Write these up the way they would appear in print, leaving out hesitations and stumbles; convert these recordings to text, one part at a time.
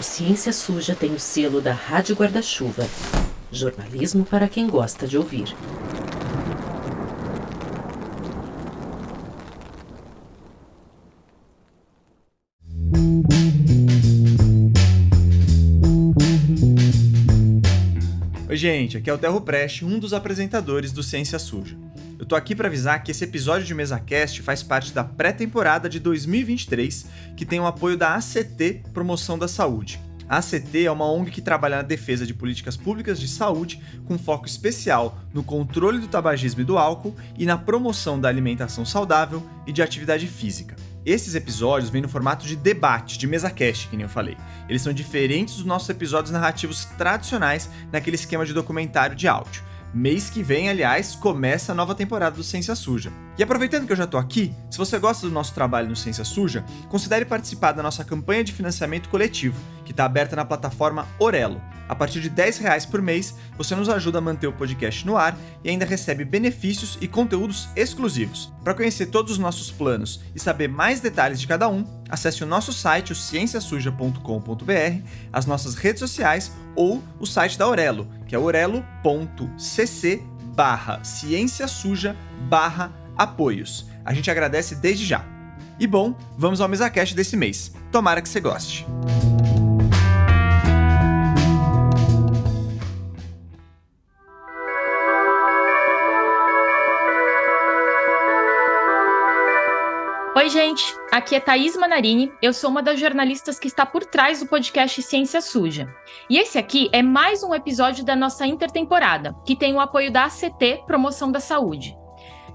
O Ciência Suja tem o selo da Rádio Guarda-Chuva. Jornalismo para quem gosta de ouvir. Oi gente, aqui é o Terro Preste, um dos apresentadores do Ciência Suja. Eu tô aqui para avisar que esse episódio de MesaCast faz parte da pré-temporada de 2023, que tem o apoio da ACT Promoção da Saúde. A ACT é uma ONG que trabalha na defesa de políticas públicas de saúde, com foco especial no controle do tabagismo e do álcool e na promoção da alimentação saudável e de atividade física. Esses episódios vêm no formato de debate, de MesaCast, que nem eu falei. Eles são diferentes dos nossos episódios narrativos tradicionais naquele esquema de documentário de áudio. Mês que vem, aliás, começa a nova temporada do Ciência Suja. E aproveitando que eu já tô aqui, se você gosta do nosso trabalho no Ciência Suja, considere participar da nossa campanha de financiamento coletivo, que está aberta na plataforma Orelo. A partir de R$10 por mês, você nos ajuda a manter o podcast no ar e ainda recebe benefícios e conteúdos exclusivos. Para conhecer todos os nossos planos e saber mais detalhes de cada um, acesse o nosso site, o cienciasuja.com.br, as nossas redes sociais ou o site da Orelo, que é orelo.cc/cienciasuja/apoios. A gente agradece desde já. E bom, vamos ao MesaCast desse mês. Tomara que você goste. Oi gente, aqui é Thaís Manarini, eu sou uma das jornalistas que está por trás do podcast Ciência Suja. E esse aqui é mais um episódio da nossa intertemporada, que tem o apoio da ACT Promoção da Saúde.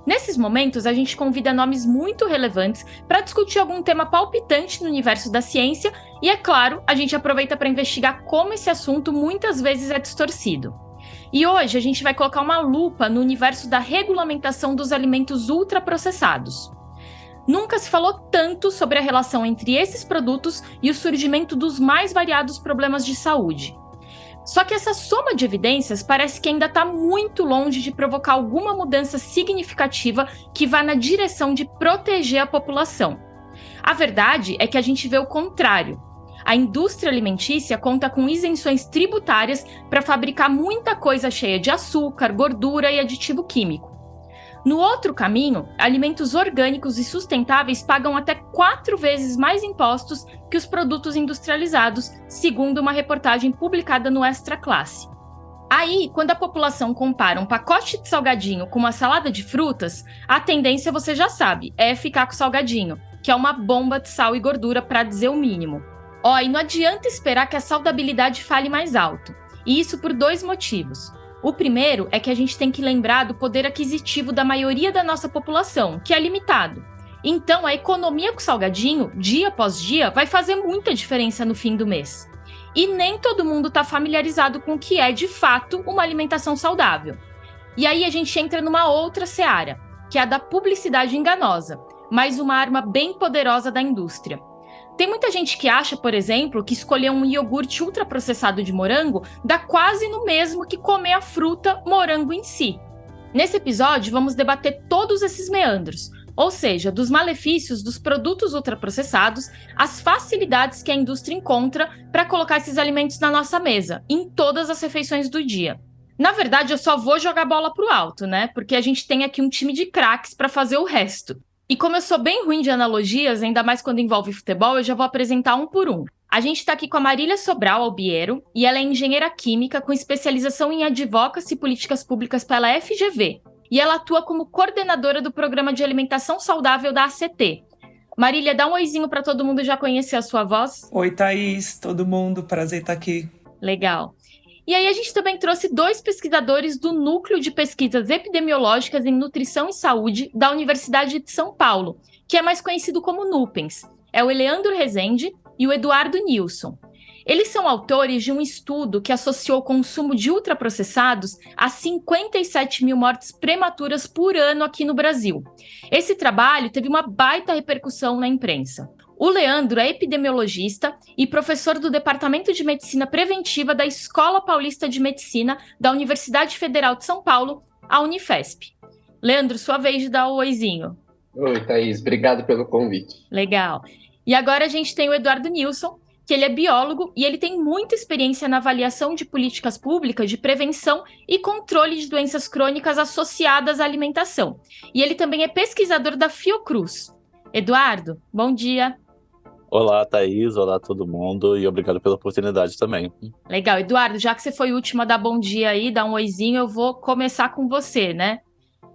Nesses momentos, a gente convida nomes muito relevantes para discutir algum tema palpitante no universo da ciência e, é claro, a gente aproveita para investigar como esse assunto muitas vezes é distorcido. E hoje a gente vai colocar uma lupa no universo da regulamentação dos alimentos ultraprocessados. Nunca se falou tanto sobre a relação entre esses produtos e o surgimento dos mais variados problemas de saúde. Só que essa soma de evidências parece que ainda está muito longe de provocar alguma mudança significativa que vá na direção de proteger a população. A verdade é que a gente vê o contrário. A indústria alimentícia conta com isenções tributárias para fabricar muita coisa cheia de açúcar, gordura e aditivo químico. No outro caminho, alimentos orgânicos e sustentáveis pagam até 4 vezes mais impostos que os produtos industrializados, segundo uma reportagem publicada no Extra Classe. Aí, quando a população compara um pacote de salgadinho com uma salada de frutas, a tendência, você já sabe, é ficar com o salgadinho, que é uma bomba de sal e gordura, para dizer o mínimo. E não adianta esperar que a saudabilidade fale mais alto. E isso por 2 motivos. O primeiro é que a gente tem que lembrar do poder aquisitivo da maioria da nossa população, que é limitado. Então, a economia com salgadinho, dia após dia, vai fazer muita diferença no fim do mês. E nem todo mundo está familiarizado com o que é, de fato, uma alimentação saudável. E aí a gente entra numa outra seara, que é a da publicidade enganosa, mais uma arma bem poderosa da indústria. Tem muita gente que acha, por exemplo, que escolher um iogurte ultraprocessado de morango dá quase no mesmo que comer a fruta morango em si. Nesse episódio, vamos debater todos esses meandros, ou seja, dos malefícios dos produtos ultraprocessados, as facilidades que a indústria encontra para colocar esses alimentos na nossa mesa, em todas as refeições do dia. Na verdade, eu só vou jogar bola pro alto, né? Porque a gente tem aqui um time de craques para fazer o resto. E como eu sou bem ruim de analogias, ainda mais quando envolve futebol, eu já vou apresentar um por um. A gente está aqui com a Marília Sobral Albiero, e ela é engenheira química com especialização em advocacy e políticas públicas pela FGV. E ela atua como coordenadora do Programa de Alimentação Saudável da ACT. Marília, dá um oizinho para todo mundo já conhecer a sua voz. Oi, Thaís, todo mundo, prazer estar aqui. Legal. E aí a gente também trouxe 2 pesquisadores do Núcleo de Pesquisas Epidemiológicas em Nutrição e Saúde da Universidade de São Paulo, que é mais conhecido como NUPENS. É o Eleandro Rezende e o Eduardo Nilson. Eles são autores de um estudo que associou o consumo de ultraprocessados a 57 mil mortes prematuras por ano aqui no Brasil. Esse trabalho teve uma baita repercussão na imprensa. O Leandro é epidemiologista e professor do Departamento de Medicina Preventiva da Escola Paulista de Medicina da Universidade Federal de São Paulo, a Unifesp. Leandro, sua vez de dar o oizinho. Oi, Thaís, obrigado pelo convite. Legal. E agora a gente tem o Eduardo Nilson, que ele é biólogo e ele tem muita experiência na avaliação de políticas públicas de prevenção e controle de doenças crônicas associadas à alimentação. E ele também é pesquisador da Fiocruz. Eduardo, bom dia. Olá, Thaís. Olá, todo mundo. E obrigado pela oportunidade também. Legal. Eduardo, já que você foi o último a dar bom dia aí, dar um oizinho, eu vou começar com você, né?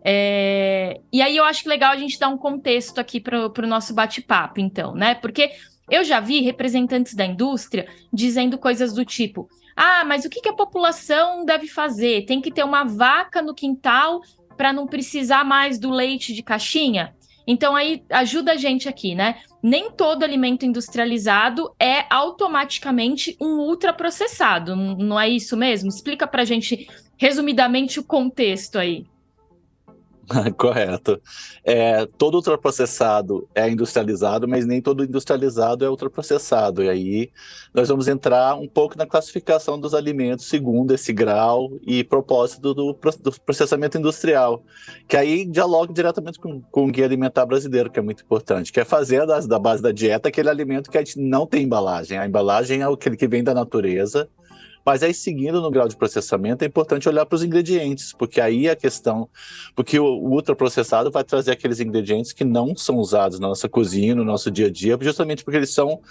E aí eu acho que legal a gente dar um contexto aqui para o nosso bate-papo, então, né? Porque eu já vi representantes da indústria dizendo coisas do tipo: mas o que a população deve fazer? Tem que ter uma vaca no quintal para não precisar mais do leite de caixinha? Então aí ajuda a gente aqui, né? Nem todo alimento industrializado é automaticamente um ultraprocessado, não é isso mesmo? Explica pra gente resumidamente o contexto aí. Correto. Todo ultraprocessado é industrializado, mas nem todo industrializado é ultraprocessado. E aí nós vamos entrar um pouco na classificação dos alimentos segundo esse grau e propósito do processamento industrial, que aí dialoga diretamente com o Guia Alimentar Brasileiro, que é muito importante, que é fazer da base da dieta aquele alimento que a gente não tem embalagem. A embalagem é aquele que vem da natureza. Mas aí, seguindo no grau de processamento, é importante olhar para os ingredientes, porque aí a questão... Porque o ultraprocessado vai trazer aqueles ingredientes que não são usados na nossa cozinha, no nosso dia a dia, justamente porque eles são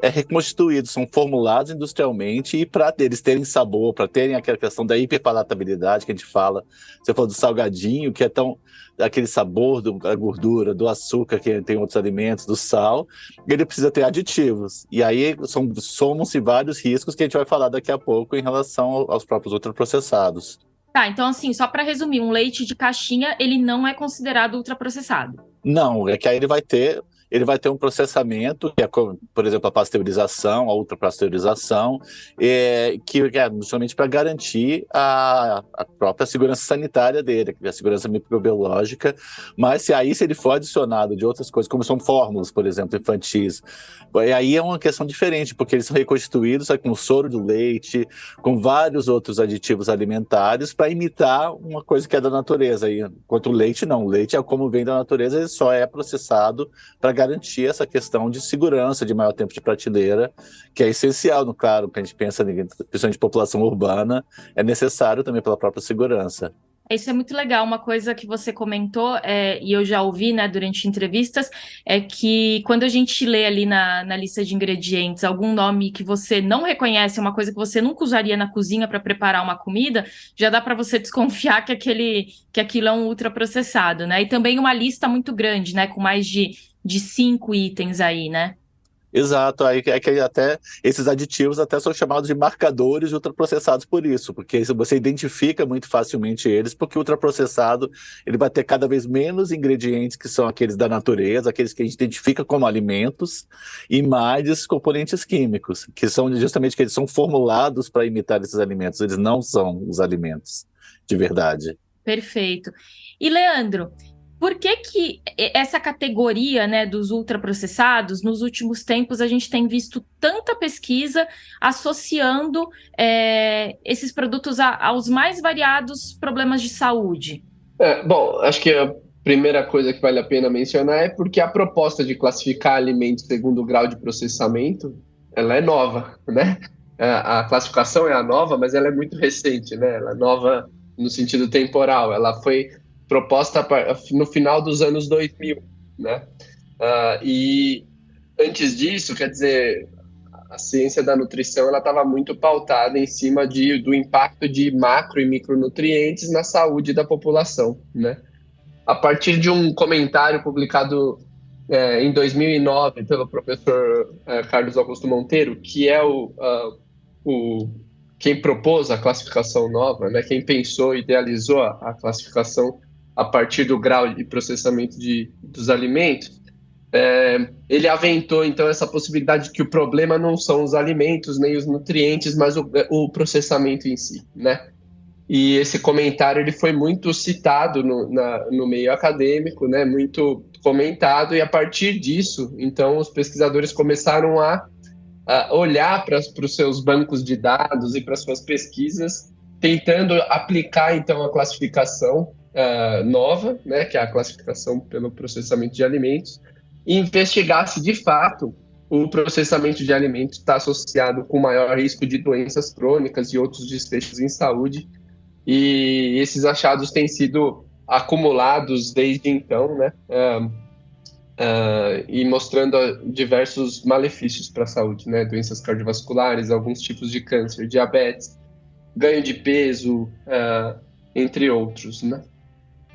reconstituídos, são formulados industrialmente, e para eles terem sabor, para terem aquela questão da hiperpalatabilidade que a gente fala. Você falou do salgadinho, que é tão... aquele sabor da gordura, do açúcar que tem outros alimentos, do sal, ele precisa ter aditivos. E aí somam-se vários riscos que a gente vai falar daqui a pouco em relação aos próprios ultraprocessados. Tá, então assim, só para resumir, um leite de caixinha, ele não é considerado ultraprocessado? Não, é que aí ele vai ter um processamento, que é, por exemplo, a pasteurização, a ultrapasteurização, que é justamente para garantir a própria segurança sanitária dele, a segurança microbiológica, mas se ele for adicionado de outras coisas, como são fórmulas, por exemplo, infantis, aí é uma questão diferente, porque eles são reconstituídos com soro de leite, com vários outros aditivos alimentares, para imitar uma coisa que é da natureza. Enquanto o leite não, o leite é como vem da natureza, ele só é processado para garantir essa questão de segurança, de maior tempo de prateleira, que é essencial, claro, que a gente pensa, principalmente população urbana, é necessário também pela própria segurança. Isso é muito legal. Uma coisa que você comentou, e eu já ouvi, né, durante entrevistas, é que quando a gente lê ali na lista de ingredientes algum nome que você não reconhece, uma coisa que você nunca usaria na cozinha para preparar uma comida, já dá para você desconfiar que aquilo é um ultraprocessado, né? E também uma lista muito grande, né, com mais de 5 itens aí, né? Exato, aí é que até esses aditivos até são chamados de marcadores ultraprocessados por isso, porque você identifica muito facilmente eles, porque o ultraprocessado ele vai ter cada vez menos ingredientes que são aqueles da natureza, aqueles que a gente identifica como alimentos, e mais esses componentes químicos, que são justamente que eles são formulados para imitar esses alimentos, eles não são os alimentos de verdade. Perfeito. E Leandro, por que essa categoria, né, dos ultraprocessados, nos últimos tempos a gente tem visto tanta pesquisa associando esses produtos aos mais variados problemas de saúde? Bom, acho que a primeira coisa que vale a pena mencionar é porque a proposta de classificar alimentos segundo o grau de processamento, ela é nova, né? A classificação é a nova, mas ela é muito recente, né? Ela é nova no sentido temporal, ela foi proposta no final dos anos 2000, né? E antes disso, quer dizer, a ciência da nutrição ela estava muito pautada em cima do impacto de macro e micronutrientes na saúde da população, né? A partir de um comentário publicado em 2009 pelo professor Carlos Augusto Monteiro, que é quem propôs a classificação nova, né? Quem pensou e idealizou a classificação a partir do grau de processamento dos alimentos, ele aventou, então, essa possibilidade de que o problema não são os alimentos, nem os nutrientes, mas o processamento em si, né? E esse comentário ele foi muito citado no meio acadêmico, né? Muito comentado, e a partir disso, então, os pesquisadores começaram a olhar para os seus bancos de dados e para suas pesquisas, tentando aplicar, então, a classificação nova, né, que é a classificação pelo processamento de alimentos, e investigar se de fato o processamento de alimentos está associado com maior risco de doenças crônicas e outros desfechos em saúde, e esses achados têm sido acumulados desde então, né? E mostrando diversos malefícios para a saúde, né? Doenças cardiovasculares, alguns tipos de câncer, diabetes, ganho de peso, entre outros, né?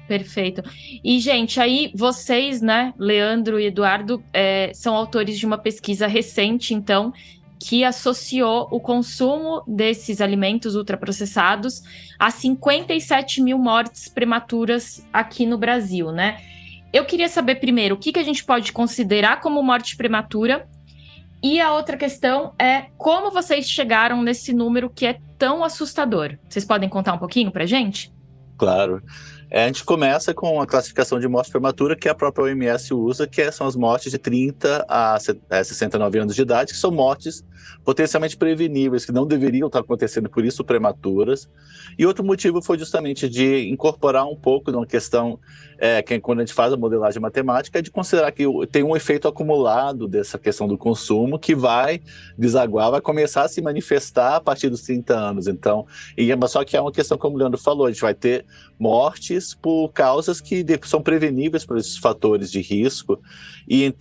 Perfeito. E, gente, aí vocês, né, Leandro e Eduardo, são autores de uma pesquisa recente, então, que associou o consumo desses alimentos ultraprocessados a 57 mil mortes prematuras aqui no Brasil, né? Eu queria saber primeiro o que a gente pode considerar como morte prematura, e a outra questão é como vocês chegaram nesse número que é tão assustador. Vocês podem contar um pouquinho pra gente? Claro. A gente começa com a classificação de morte prematura que a própria OMS usa, que são as mortes de 30 a 69 anos de idade, que são mortes potencialmente preveníveis, que não deveriam estar acontecendo, por isso prematuras. E outro motivo foi justamente de incorporar um pouco numa questão, que quando a gente faz a modelagem matemática, é de considerar que tem um efeito acumulado dessa questão do consumo que vai desaguar, vai começar a se manifestar a partir dos 30 anos. Então, só que é uma questão, como o Leandro falou, a gente vai ter mortes por causas que são preveníveis por esses fatores de risco. E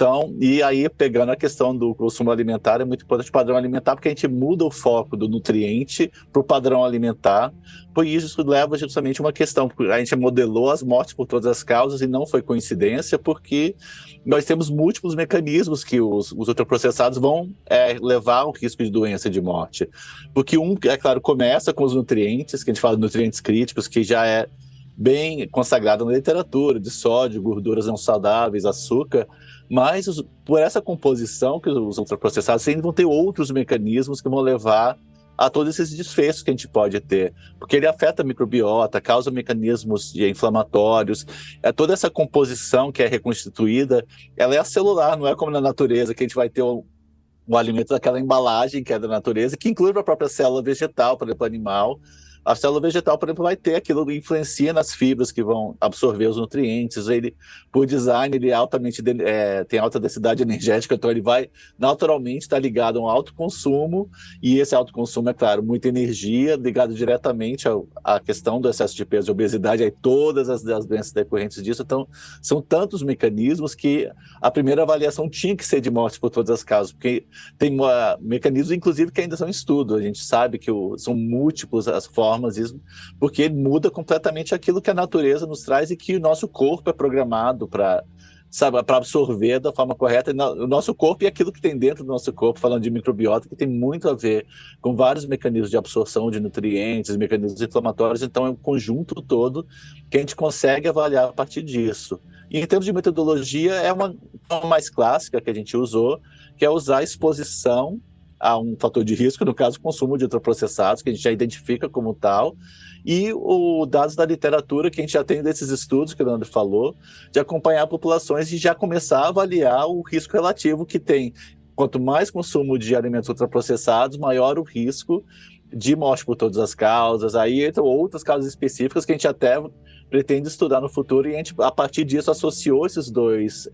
aí, pegando a questão do consumo alimentar, é muito importante o padrão alimentar, porque a gente muda o foco do nutriente para o padrão alimentar. Por isso leva justamente uma questão, porque a gente modelou as mortes por todas as causas e não foi coincidência, porque nós temos múltiplos mecanismos que os ultraprocessados vão levar ao risco de doença e de morte. Porque é claro, começa com os nutrientes, que a gente fala de nutrientes críticos, que já é bem consagrado na literatura, de sódio, gorduras não saudáveis, açúcar, mas por essa composição que os ultraprocessados ainda vão ter outros mecanismos que vão levar a todos esses desfechos que a gente pode ter, porque ele afeta a microbiota, causa mecanismos inflamatórios, toda essa composição que é reconstituída, ela é celular, não é como na natureza, que a gente vai ter o alimento daquela embalagem que é da natureza, que inclui a própria célula vegetal, por exemplo, animal. A célula vegetal, por exemplo, vai ter aquilo que influencia nas fibras que vão absorver os nutrientes. Ele, por design, ele tem alta densidade energética, então ele vai naturalmente estar ligado a um alto consumo, e esse alto consumo, é claro, muita energia, ligado diretamente à questão do excesso de peso e obesidade, aí todas as doenças decorrentes disso. Então, são tantos mecanismos que a primeira avaliação tinha que ser de morte por todas as causas, porque tem mecanismos, inclusive, que ainda são em estudo. A gente sabe que são múltiplos as formas, porque ele muda completamente aquilo que a natureza nos traz e que o nosso corpo é programado para absorver da forma correta. O nosso corpo e aquilo que tem dentro do nosso corpo, falando de microbiota, que tem muito a ver com vários mecanismos de absorção de nutrientes, mecanismos inflamatórios. Então é um conjunto todo que a gente consegue avaliar a partir disso. E em termos de metodologia, é uma mais clássica que a gente usou, que é usar a exposição a um fator de risco, no caso, o consumo de ultraprocessados, que a gente já identifica como tal, e os dados da literatura que a gente já tem desses estudos que o Leandro falou, de acompanhar populações e já começar a avaliar o risco relativo que tem. Quanto mais consumo de alimentos ultraprocessados, maior o risco de morte por todas as causas. Aí entram outras causas específicas que a gente até pretende estudar no futuro, e a gente, a partir disso, associou esses dois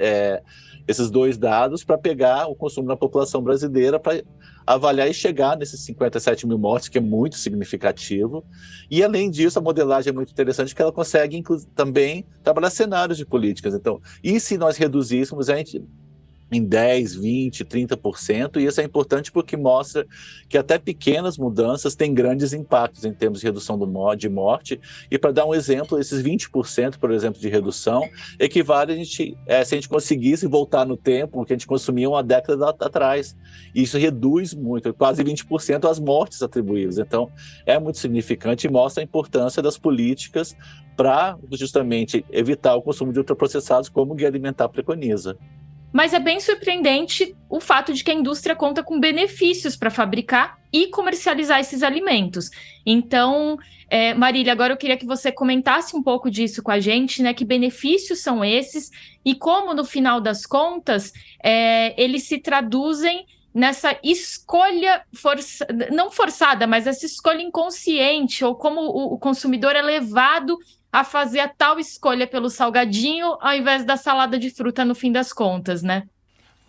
dados para pegar o consumo na população brasileira, para avaliar e chegar nesses 57 mil mortes, que é muito significativo. E, além disso, a modelagem é muito interessante, porque ela consegue também trabalhar cenários de políticas. Então, e se nós reduzíssemos em 10%, 20%, 30%, e isso é importante porque mostra que até pequenas mudanças têm grandes impactos em termos de redução de morte. E para dar um exemplo, esses 20%, por exemplo, de redução, equivale se a gente conseguisse voltar no tempo, o que a gente consumia uma década atrás. E isso reduz muito, quase 20% as mortes atribuídas. Então, é muito significante e mostra a importância das políticas para justamente evitar o consumo de ultraprocessados, como o Guia Alimentar preconiza. Mas é bem surpreendente o fato de que a indústria conta com benefícios para fabricar e comercializar esses alimentos. Então, Marília, agora eu queria que você comentasse um pouco disso com a gente, né? Que benefícios são esses e como, no final das contas, eles se traduzem nessa escolha não forçada, mas essa escolha inconsciente, ou como o consumidor é levado a fazer a tal escolha pelo salgadinho ao invés da salada de fruta no fim das contas, né?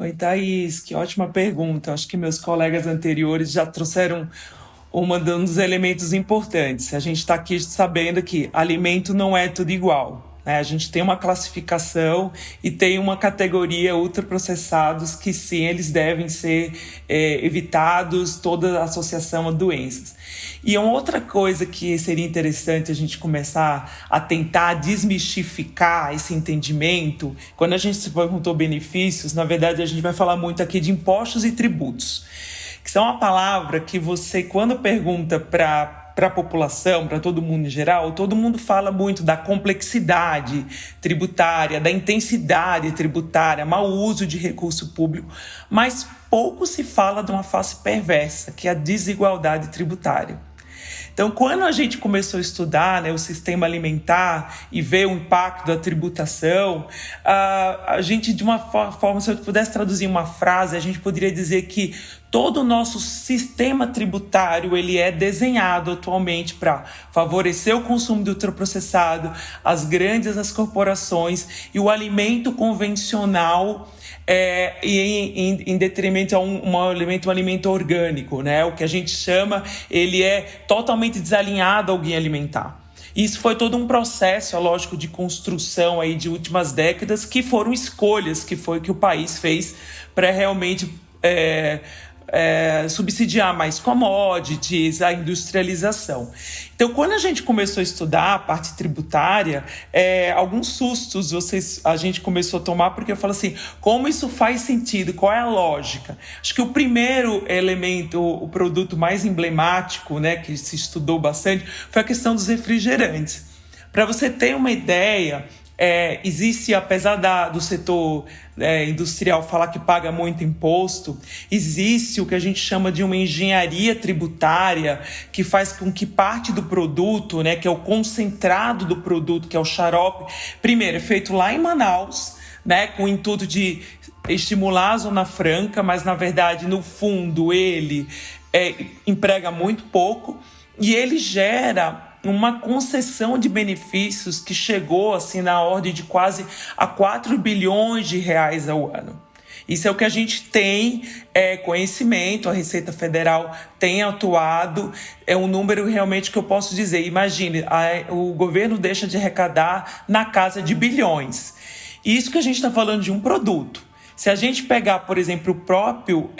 Oi, Thaís, que ótima pergunta. Acho que meus colegas anteriores já trouxeram um dos elementos importantes. A gente está aqui sabendo que alimento não é tudo igual, né? A gente tem uma classificação e tem uma categoria ultraprocessados que sim, eles devem ser evitados, toda a associação a doenças. E uma outra coisa que seria interessante a gente começar a tentar desmistificar esse entendimento, quando a gente se perguntou benefícios, na verdade a gente vai falar muito aqui de impostos e tributos, que são uma palavra que você, quando pergunta para a população, para todo mundo em geral, todo mundo fala muito da complexidade tributária, da intensidade tributária, mau uso de recurso público, mas pouco se fala de uma face perversa, que é a desigualdade tributária. Então, quando a gente começou a estudar, né, o sistema alimentar e ver o impacto da tributação, a gente, de uma forma, se eu pudesse traduzir uma frase, a gente poderia dizer que todo o nosso sistema tributário ele é desenhado atualmente para favorecer o consumo de ultraprocessado, as corporações e o alimento convencional, em detrimento a um alimento orgânico, né? O que a gente chama, ele é totalmente desalinhado ao guia alimentar. Isso foi todo um processo, lógico, de construção aí de últimas décadas, que foram escolhas que o país fez para realmente subsidiar mais commodities, a industrialização. Então, quando a gente começou a estudar a parte tributária, alguns sustos a gente começou a tomar, porque eu falo assim, como isso faz sentido? Qual é a lógica? Acho que o primeiro elemento, o produto mais emblemático, né, que se estudou bastante, foi a questão dos refrigerantes. Para você ter uma ideia, existe, apesar do setor industrial falar que paga muito imposto, existe o que a gente chama de uma engenharia tributária que faz com que parte do produto, né, que é o concentrado do produto, que é o xarope, primeiro é feito lá em Manaus, né, com o intuito de estimular a Zona Franca, mas na verdade, no fundo, ele emprega muito pouco e ele gera uma concessão de benefícios que chegou assim na ordem de quase a 4 bilhões de reais ao ano. Isso é o que a gente tem conhecimento, a Receita Federal tem atuado, é um número realmente que eu posso dizer. Imagine, o governo deixa de arrecadar na casa de bilhões. Isso que a gente está falando de um produto. Se a gente pegar, por exemplo, o próprio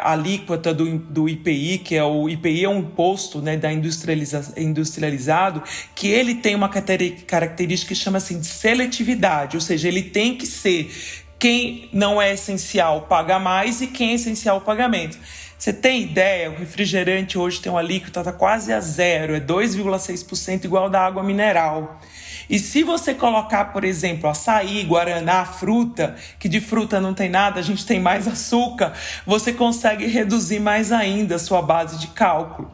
alíquota do IPI, que o IPI é um imposto, né, da industrializado, que ele tem uma característica que chama assim de seletividade, ou seja, ele tem que ser quem não é essencial paga mais e quem é essencial paga menos. Você tem ideia? O refrigerante hoje tem uma alíquota quase a zero, é 2,6% igual da água mineral. E se você colocar, por exemplo, açaí, guaraná, fruta, que de fruta não tem nada, a gente tem mais açúcar, você consegue reduzir mais ainda a sua base de cálculo.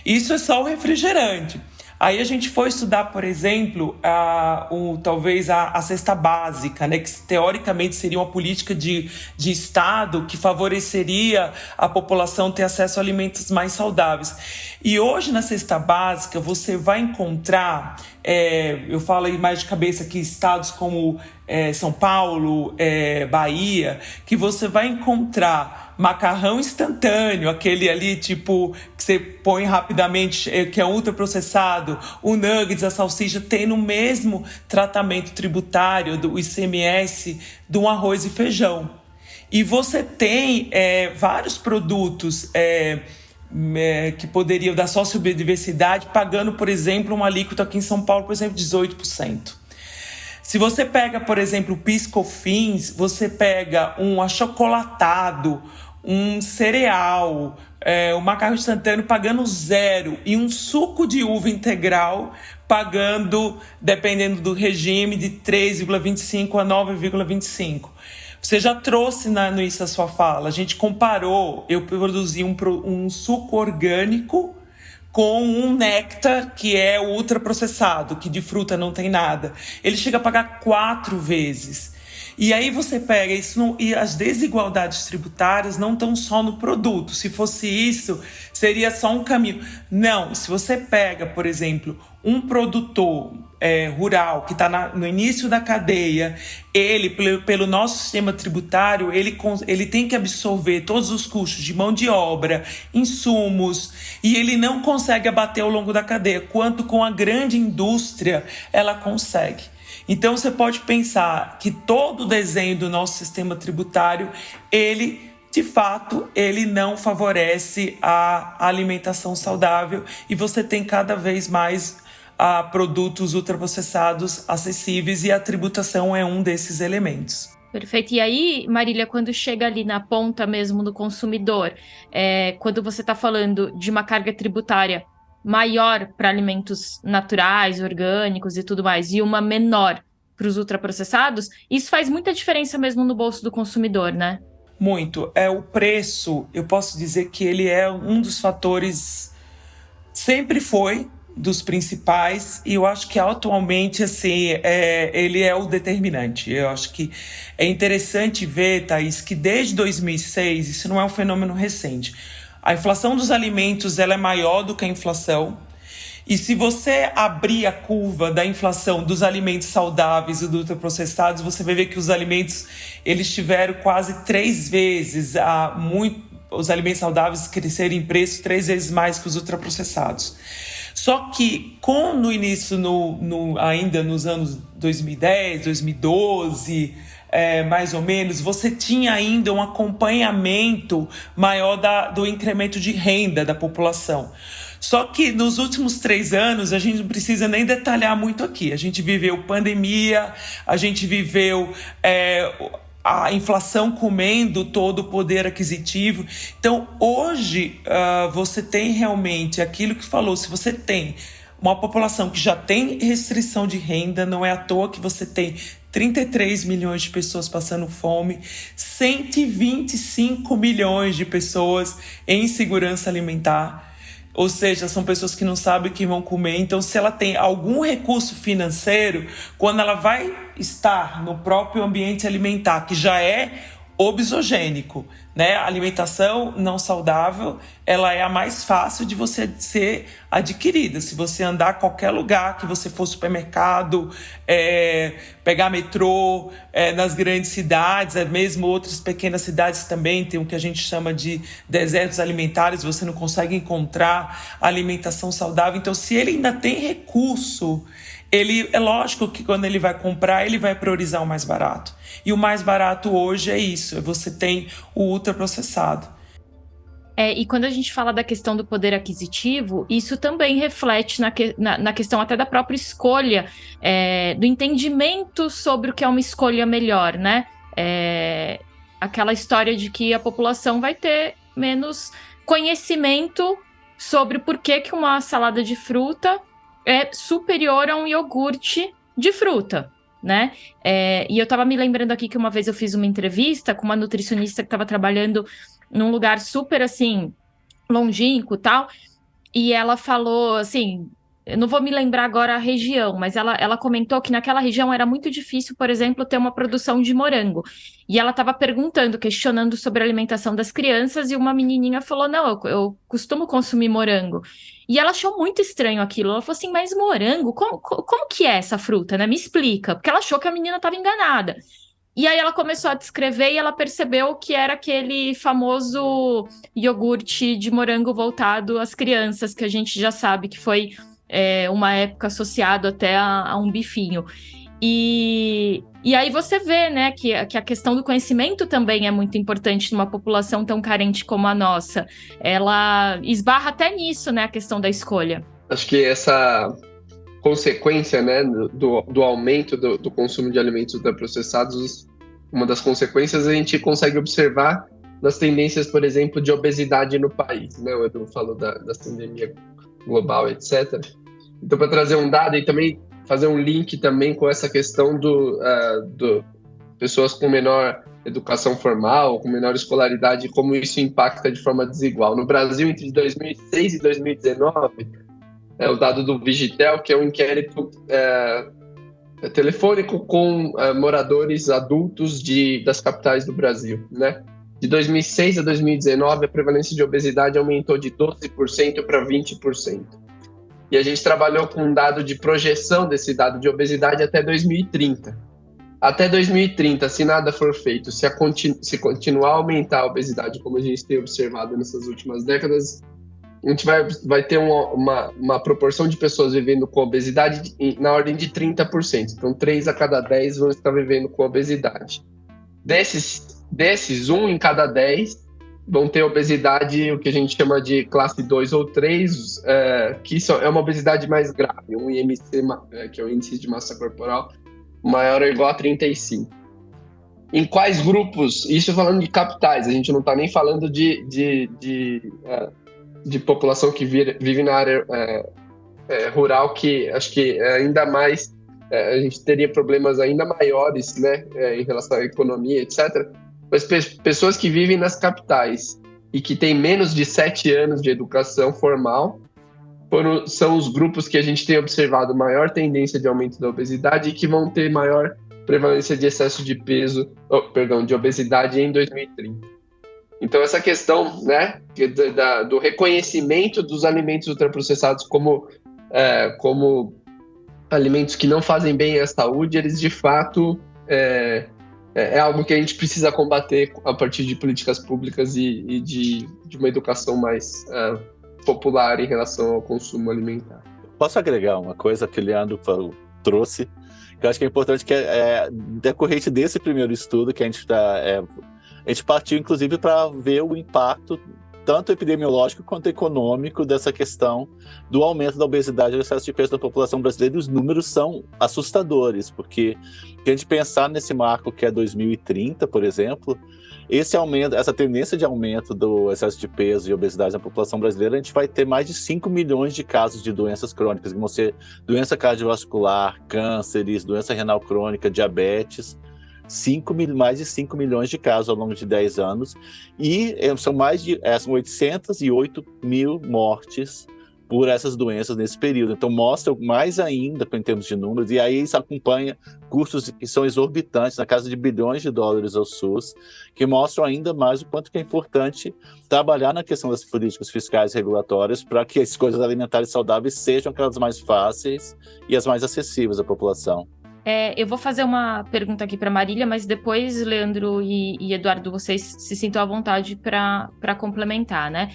Isso é só o refrigerante. Aí a gente foi estudar, por exemplo, talvez a cesta básica, né, que teoricamente seria uma política de Estado que favoreceria a população ter acesso a alimentos mais saudáveis. E hoje na cesta básica você vai encontrar, eu falo aí mais de cabeça aqui, estados como São Paulo, Bahia, que você vai encontrar macarrão instantâneo, aquele ali tipo que você põe rapidamente, que é ultraprocessado, o nuggets, a salsicha, tem no mesmo tratamento tributário do ICMS do arroz e feijão. E você tem vários produtos que poderiam dar sociobiodiversidade pagando, por exemplo, uma alíquota aqui em São Paulo, por exemplo, 18%. Se você pega, por exemplo, o PIS/COFINS, você pega um achocolatado, um cereal, um macarrão instantâneo pagando 0 e um suco de uva integral pagando, dependendo do regime, de 3,25 a 9,25. Você já trouxe no início da sua fala, a gente comparou, eu produzi um suco orgânico com um néctar que é ultraprocessado, que de fruta não tem nada. Ele chega a pagar 4 vezes. E aí você pega isso, e as desigualdades tributárias não estão só no produto. Se fosse isso, seria só um caminho. Não, se você pega, por exemplo, um produtor rural que está no início da cadeia, ele, pelo nosso sistema tributário, ele tem que absorver todos os custos de mão de obra, insumos, e ele não consegue abater ao longo da cadeia, quanto com a grande indústria ela consegue. Então você pode pensar que todo o desenho do nosso sistema tributário, ele, de fato, ele não favorece a alimentação saudável, e você tem cada vez mais produtos ultraprocessados acessíveis, e a tributação é um desses elementos. Perfeito. E aí, Marília, quando chega ali na ponta mesmo do consumidor, quando você está falando de uma carga tributária maior para alimentos naturais, orgânicos e tudo mais, e uma menor para os ultraprocessados, isso faz muita diferença mesmo no bolso do consumidor, né? Muito. O preço, eu posso dizer que ele é um dos fatores, sempre foi dos principais, e eu acho que atualmente assim, ele é o determinante. Eu acho que é interessante ver, Thaís, que desde 2006, isso não é um fenômeno recente, a inflação dos alimentos ela é maior do que a inflação. E se você abrir a curva da inflação dos alimentos saudáveis e dos ultraprocessados, você vai ver que os alimentos eles tiveram quase 3 vezes, os alimentos saudáveis crescerem em preço 3 vezes mais que os ultraprocessados. Só que no início, ainda nos anos 2010, 2012... mais ou menos, você tinha ainda um acompanhamento maior do incremento de renda da população. Só que nos últimos 3 anos, a gente não precisa nem detalhar muito aqui. A gente viveu pandemia, a gente viveu a inflação comendo todo o poder aquisitivo. Então, hoje, você tem realmente aquilo que falou, se você tem uma população que já tem restrição de renda, não é à toa que você tem 33 milhões de pessoas passando fome, 125 milhões de pessoas em insegurança alimentar. Ou seja, são pessoas que não sabem o que vão comer. Então, se ela tem algum recurso financeiro, quando ela vai estar no próprio ambiente alimentar, que já é obesogênico, né? A alimentação não saudável, ela é a mais fácil de você ser adquirida. Se você andar a qualquer lugar, que você for supermercado, pegar metrô, nas grandes cidades, mesmo outras pequenas cidades também, tem o que a gente chama de desertos alimentares, você não consegue encontrar alimentação saudável. Então, se ele ainda tem recurso, é lógico que quando ele vai comprar, ele vai priorizar o mais barato. E o mais barato hoje é isso, você tem o ultraprocessado. E quando a gente fala da questão do poder aquisitivo, isso também reflete na questão até da própria escolha, do entendimento sobre o que é uma escolha melhor, né? Aquela história de que a população vai ter menos conhecimento sobre por que uma salada de fruta é superior a um iogurte de fruta, né? E eu tava me lembrando aqui que uma vez eu fiz uma entrevista com uma nutricionista que estava trabalhando num lugar super, assim, longínquo e tal, e ela falou, assim, eu não vou me lembrar agora a região, mas ela comentou que naquela região era muito difícil, por exemplo, ter uma produção de morango. E ela estava questionando sobre a alimentação das crianças, e uma menininha falou, não, eu costumo consumir morango. E ela achou muito estranho aquilo. Ela falou assim, mas morango, como que é essa fruta, né? Me explica. Porque ela achou que a menina estava enganada. E aí ela começou a descrever e ela percebeu que era aquele famoso iogurte de morango voltado às crianças, que a gente já sabe que foi uma época associado até a um bifinho. E aí você vê, né, que a questão do conhecimento também é muito importante numa população tão carente como a nossa. Ela esbarra até nisso, né, a questão da escolha. Acho que essa consequência, né, do aumento do consumo de alimentos ultraprocessados, uma das consequências a gente consegue observar nas tendências, por exemplo, de obesidade no país, né? O Edu falou da pandemia global, etc. Então, para trazer um dado e também fazer um link também com essa questão do pessoas com menor educação formal, com menor escolaridade, como isso impacta de forma desigual. No Brasil, entre 2006 e 2019, o dado do Vigitel, que é um inquérito telefônico com moradores adultos das capitais do Brasil, né? De 2006 a 2019, a prevalência de obesidade aumentou de 12% para 20%. E a gente trabalhou com um dado de projeção desse dado de obesidade até 2030. Até 2030, se nada for feito, se continuar a aumentar a obesidade, como a gente tem observado nessas últimas décadas, a gente vai ter uma proporção de pessoas vivendo com obesidade na ordem de 30%. Então, 3 a cada 10 vão estar vivendo com obesidade. Desses 1 em cada 10 vão ter obesidade, o que a gente chama de classe 2 ou 3, que é uma obesidade mais grave, um IMC, que é o índice de massa corporal, maior ou igual a 35. Em quais grupos? Isso falando de capitais, a gente não está nem falando de população que vive na área rural, que acho que ainda mais, a gente teria problemas ainda maiores, né, em relação à economia, etc., mas pessoas que vivem nas capitais e que têm menos de 7 anos de educação formal são os grupos que a gente tem observado maior tendência de aumento da obesidade e que vão ter maior prevalência de excesso de de obesidade em 2030. Então, essa questão, né, do reconhecimento dos alimentos ultraprocessados como alimentos que não fazem bem à saúde, eles de fato é algo que a gente precisa combater a partir de políticas públicas e de uma educação mais popular em relação ao consumo alimentar. Posso agregar uma coisa que o Leandro trouxe, que eu acho que é importante, que é decorrente desse primeiro estudo que a gente partiu, inclusive, para ver o impacto tanto epidemiológico quanto econômico dessa questão do aumento da obesidade e do excesso de peso da população brasileira. E os números são assustadores, porque se a gente pensar nesse marco que é 2030, por exemplo, essa tendência de aumento do excesso de peso e obesidade na população brasileira, a gente vai ter mais de 5 milhões de casos de doenças crônicas, que vão ser doença cardiovascular, cânceres, doença renal crônica, diabetes, mais de 5 milhões de casos ao longo de 10 anos, e são 808 mil mortes por essas doenças nesse período. Então mostra mais ainda em termos de números, e aí isso acompanha custos que são exorbitantes, na casa de bilhões de dólares ao SUS, que mostram ainda mais o quanto que é importante trabalhar na questão das políticas fiscais e regulatórias para que as coisas alimentares saudáveis sejam aquelas mais fáceis e as mais acessíveis à população. Eu vou fazer uma pergunta aqui para Marília, mas depois, Leandro e Eduardo, vocês se sintam à vontade para complementar, né?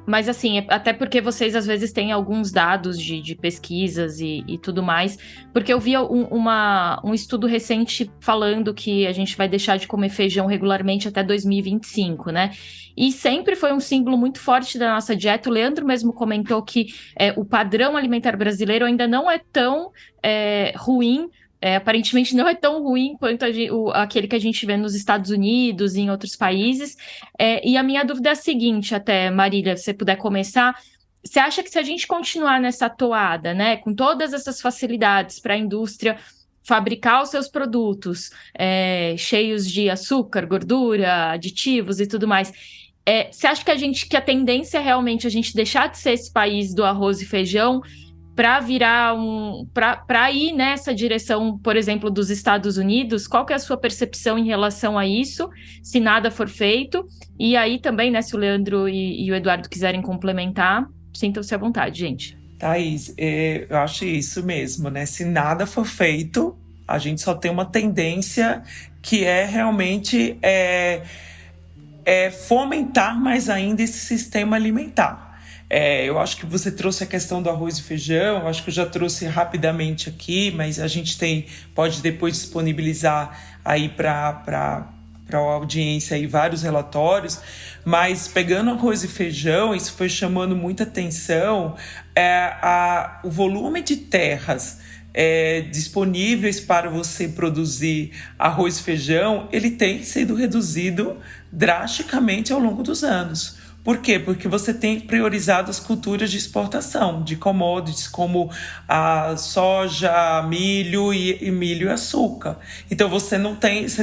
Mas assim, até porque vocês às vezes têm alguns dados de pesquisas e tudo mais, porque eu vi um estudo recente falando que a gente vai deixar de comer feijão regularmente até 2025, né? E sempre foi um símbolo muito forte da nossa dieta. O Leandro mesmo comentou que o padrão alimentar brasileiro ainda não é tão ruim, aparentemente não é tão ruim quanto aquele que a gente vê nos Estados Unidos e em outros países. E a minha dúvida é a seguinte, até, Marília, se você puder começar, você acha que se a gente continuar nessa toada, né, com todas essas facilidades para a indústria fabricar os seus produtos cheios de açúcar, gordura, aditivos e tudo mais, você acha que a tendência é realmente a gente deixar de ser esse país do arroz e feijão para virar para ir nessa direção, por exemplo, dos Estados Unidos? Qual que é a sua percepção em relação a isso, se nada for feito? E aí também, né, se o Leandro e o Eduardo quiserem complementar, sintam-se à vontade, gente. Thaís, eu acho isso mesmo, né? Se nada for feito, a gente só tem uma tendência que é realmente fomentar mais ainda esse sistema alimentar. Eu acho que você trouxe a questão do arroz e feijão, eu acho que eu já trouxe rapidamente aqui, mas a gente pode depois disponibilizar aí para a audiência aí vários relatórios, mas pegando arroz e feijão, isso foi chamando muita atenção, o volume de terras disponíveis para você produzir arroz e feijão, ele tem sido reduzido drasticamente ao longo dos anos. Por quê? Porque você tem priorizado as culturas de exportação, de commodities como a soja, milho e açúcar. Então você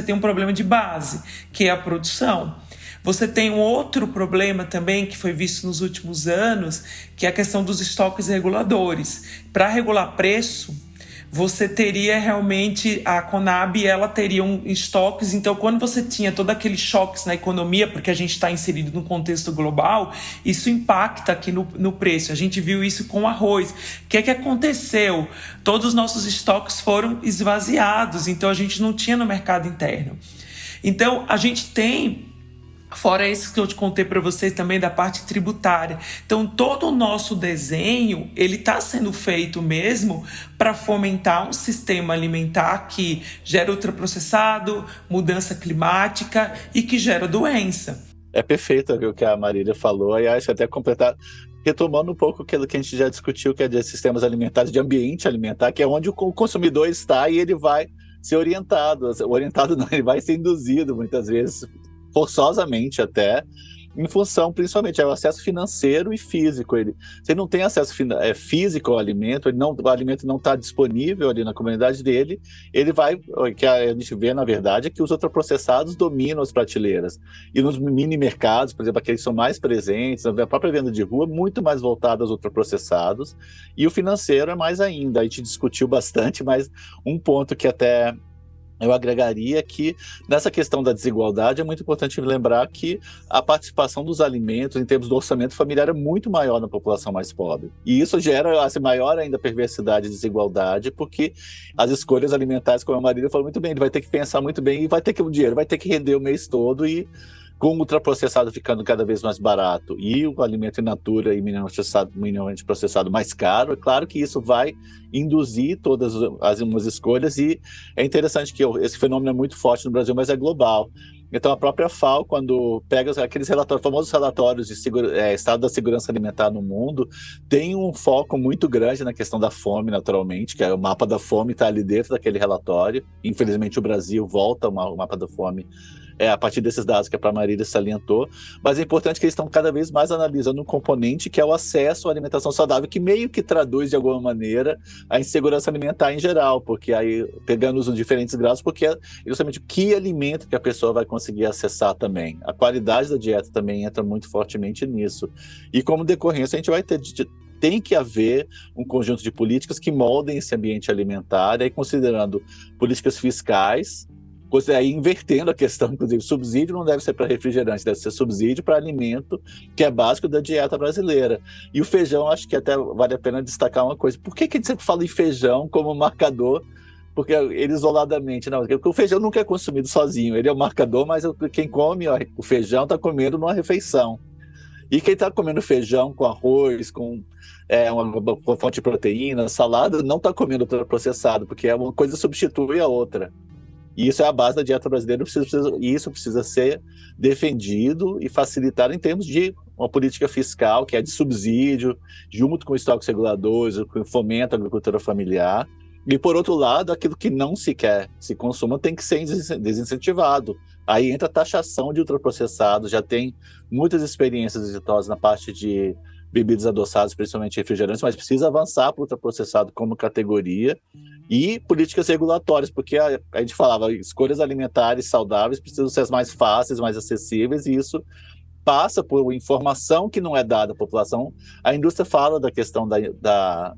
tem um problema de base, que é a produção. Você tem um outro problema também que foi visto nos últimos anos, que é a questão dos estoques reguladores. Para regular preço, você teria realmente, a Conab, ela teria estoques, então quando você tinha todos aqueles choques na economia, porque a gente está inserido no contexto global, isso impacta aqui no preço. A gente viu isso com o arroz. O que aconteceu? Todos os nossos estoques foram esvaziados, então a gente não tinha no mercado interno. Então a gente tem, fora isso que eu te contei para vocês também da parte tributária. Então, todo o nosso desenho, ele está sendo feito mesmo para fomentar um sistema alimentar que gera ultraprocessado, mudança climática e que gera doença. É perfeito o que a Marília falou, e acho até completar, retomando um pouco aquilo que a gente já discutiu, que é de sistemas alimentares, de ambiente alimentar, que é onde o consumidor está e ele vai ser orientado não, ele vai ser induzido muitas vezes, forçosamente até, em função, principalmente, é o acesso financeiro e físico. Se ele não tem acesso físico ao alimento, o alimento não está disponível ali na comunidade dele, ele vai, o que a gente vê, na verdade, é que os ultraprocessados dominam as prateleiras. E nos mini mercados, por exemplo, aqueles que são mais presentes, a própria venda de rua, muito mais voltada aos ultraprocessados, e o financeiro é mais ainda. A gente discutiu bastante, mas um ponto que até eu agregaria que, nessa questão da desigualdade, é muito importante lembrar que a participação dos alimentos, em termos do orçamento familiar, é muito maior na população mais pobre. E isso gera maior ainda perversidade e desigualdade, porque as escolhas alimentares, como a Marília falou muito bem, ele vai ter que pensar muito bem e o dinheiro vai ter que render o mês todo, e com o ultraprocessado ficando cada vez mais barato e o alimento in natura e minimamente processado mais caro, é claro que isso vai induzir todas as escolhas, e é interessante que esse fenômeno é muito forte no Brasil, mas é global. Então a própria FAO, quando pega aqueles famosos relatórios de estado da segurança alimentar no mundo, tem um foco muito grande na questão da fome, naturalmente, que é o mapa da fome, está ali dentro daquele relatório. Infelizmente o Brasil volta ao mapa da fome a partir desses dados que a Marília salientou, mas é importante que eles estão cada vez mais analisando um componente que é o acesso à alimentação saudável, que meio que traduz de alguma maneira a insegurança alimentar em geral, porque aí, pegando os diferentes graus, porque é justamente que alimento que a pessoa vai conseguir acessar também. A qualidade da dieta também entra muito fortemente nisso. E como decorrência, a gente vai tem que haver um conjunto de políticas que moldem esse ambiente alimentar, aí considerando políticas fiscais, aí invertendo a questão, inclusive, subsídio não deve ser para refrigerante, deve ser subsídio para alimento, que é básico da dieta brasileira. E o feijão, acho que até vale a pena destacar uma coisa. Por que a gente sempre fala em feijão como marcador? Porque ele isoladamente, não, porque o feijão nunca é consumido sozinho, ele é o marcador, mas quem come o feijão está comendo numa refeição. E quem está comendo feijão com arroz, com uma fonte de proteína, salada, não está comendo ultraprocessado, porque uma coisa substitui a outra. E isso é a base da dieta brasileira, e isso precisa ser defendido e facilitado em termos de uma política fiscal, que é de subsídio, junto com estoques reguladores, com fomento à agricultura familiar. E, por outro lado, aquilo que não se quer se consuma tem que ser desincentivado. Aí entra a taxação de ultraprocessados, já tem muitas experiências exitosas na parte de bebidas adoçadas, principalmente refrigerantes, mas precisa avançar para o ultraprocessado como categoria, e políticas regulatórias, porque a gente falava, escolhas alimentares saudáveis precisam ser mais fáceis, mais acessíveis, e isso passa por informação que não é dada à população. A indústria fala da questão da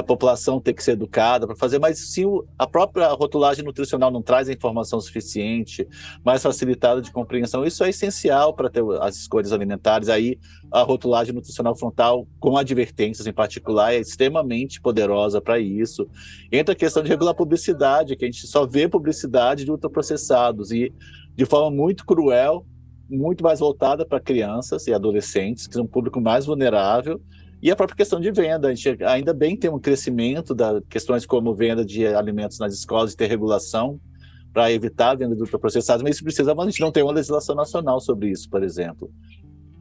população ter que ser educada para fazer, mas se a própria rotulagem nutricional não traz a informação suficiente, mais facilitada de compreensão, isso é essencial para ter as escolhas alimentares. Aí a rotulagem nutricional frontal, com advertências em particular, é extremamente poderosa para isso. Entra a questão de regular a publicidade, que a gente só vê publicidade de ultraprocessados, e de forma muito cruel, muito mais voltada para crianças e adolescentes, que são um público mais vulnerável. E a própria questão de venda, a gente ainda bem tem um crescimento das questões como venda de alimentos nas escolas, de ter regulação para evitar a venda de ultraprocessados, mas isso precisa, a gente não tem uma legislação nacional sobre isso, por exemplo.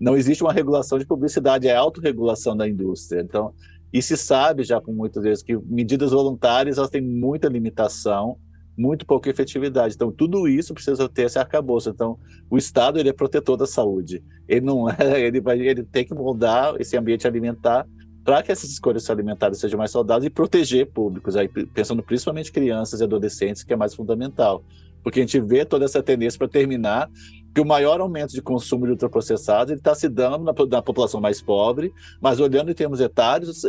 Não existe uma regulação de publicidade, é a autorregulação da indústria. Então, e se sabe já por muitas vezes que medidas voluntárias elas têm muita limitação, muito pouca efetividade. Então, tudo isso precisa ter esse arcabouço. Então, o Estado ele é protetor da saúde. Ele não é, ele tem que moldar esse ambiente alimentar para que essas escolhas alimentares sejam mais saudáveis e proteger públicos, aí pensando principalmente crianças e adolescentes, que é mais fundamental. porque a gente vê toda essa tendência para terminar, que o maior aumento de consumo de ultraprocessados está se dando na população mais pobre, mas olhando em termos etários,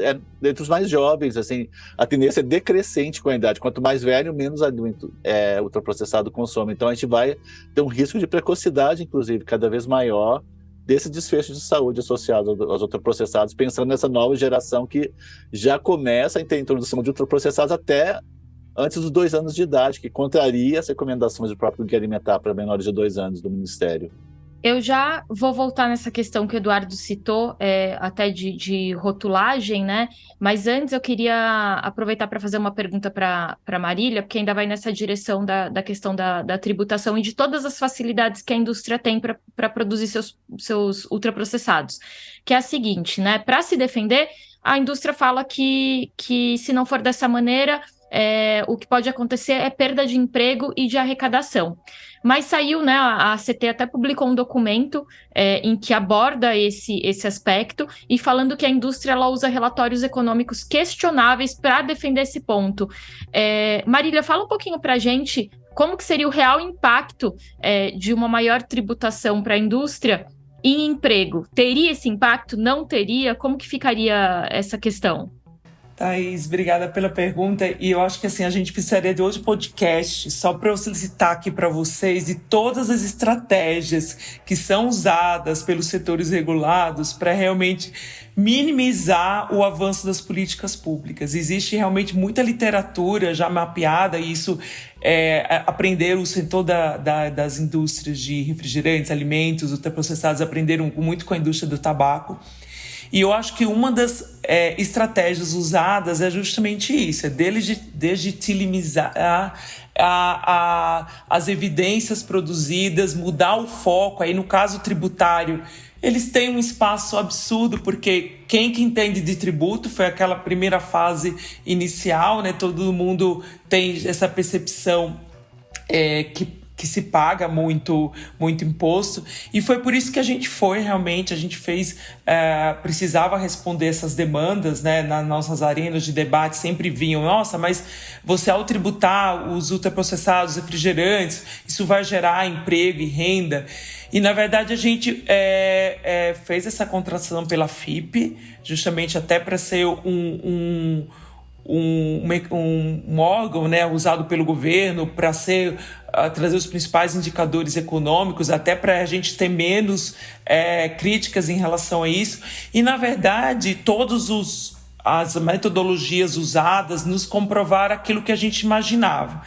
entre os mais jovens, assim, a tendência é decrescente com a idade. Quanto mais velho, menos ultraprocessado consome. Então a gente vai ter um risco de precocidade, inclusive, cada vez maior desse desfecho de saúde associado aos ultraprocessados, pensando nessa nova geração que já começa a ter a introdução de ultraprocessados até antes dos 2 anos de idade, que contraria as recomendações do próprio Guia Alimentar para menores de 2 anos do Ministério. Eu já vou voltar nessa questão que o Eduardo citou, até de rotulagem, né? Mas antes eu queria aproveitar para fazer uma pergunta para Marília, porque ainda vai nessa direção da questão da tributação e de todas as facilidades que a indústria tem para produzir seus ultraprocessados. Que é a seguinte, né? Para se defender, a indústria fala que se não for dessa maneira, o que pode acontecer é perda de emprego e de arrecadação. Mas saiu, né, a ACT até publicou um documento em que aborda esse aspecto e falando que a indústria ela usa relatórios econômicos questionáveis para defender esse ponto. Marília, fala um pouquinho para a gente como que seria o real impacto de uma maior tributação para a indústria em emprego. Teria esse impacto? Não teria? Como que ficaria essa questão? Thaís, obrigada pela pergunta. E eu acho que assim, a gente precisaria de outro podcast só para eu solicitar aqui para vocês de todas as estratégias que são usadas pelos setores regulados para realmente minimizar o avanço das políticas públicas. Existe realmente muita literatura já mapeada, e isso aprenderam o setor das indústrias de refrigerantes, alimentos, ultraprocessados, aprenderam muito com a indústria do tabaco. E eu acho que uma das estratégias usadas é justamente isso, é deslegitimizar as evidências produzidas, mudar o foco. Aí no caso tributário, eles têm um espaço absurdo, porque quem que entende de tributo foi aquela primeira fase inicial, né? Todo mundo tem essa percepção que se paga muito imposto, e foi por isso que a gente fez, precisava responder essas demandas, né, nas nossas arenas de debate sempre vinham, nossa, mas você ao tributar os ultraprocessados, refrigerantes, isso vai gerar emprego e renda, e na verdade a gente fez essa contratação pela FIPE, justamente até para ser um órgão, né, usado pelo governo para trazer os principais indicadores econômicos, até para a gente ter menos críticas em relação a isso. E, na verdade, todas as metodologias usadas nos comprovaram aquilo que a gente imaginava.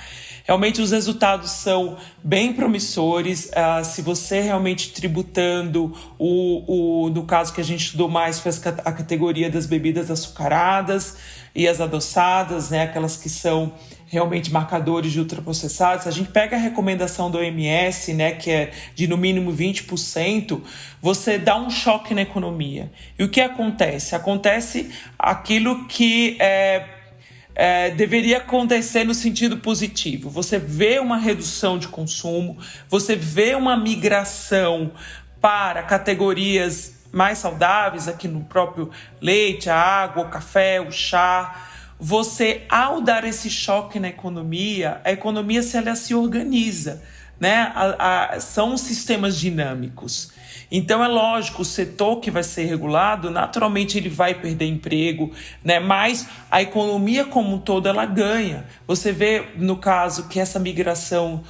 Realmente os resultados são bem promissores. Se você realmente tributando, no caso que a gente estudou mais foi a categoria das bebidas açucaradas e as adoçadas, né, aquelas que são realmente marcadores de ultraprocessados, a gente pega a recomendação do OMS, né, que é de no mínimo 20%, você dá um choque na economia. E o que acontece? Acontece aquilo que deveria acontecer no sentido positivo. Você vê uma redução de consumo, você vê uma migração para categorias mais saudáveis, aqui no próprio leite, a água, o café, o chá. Você, ao dar esse choque na economia, a economia ela se organiza, né? São sistemas dinâmicos. Então, é lógico, o setor que vai ser regulado, naturalmente ele vai perder emprego, né? Mas a economia como um todo, ela ganha. Você vê, no caso, que essa migração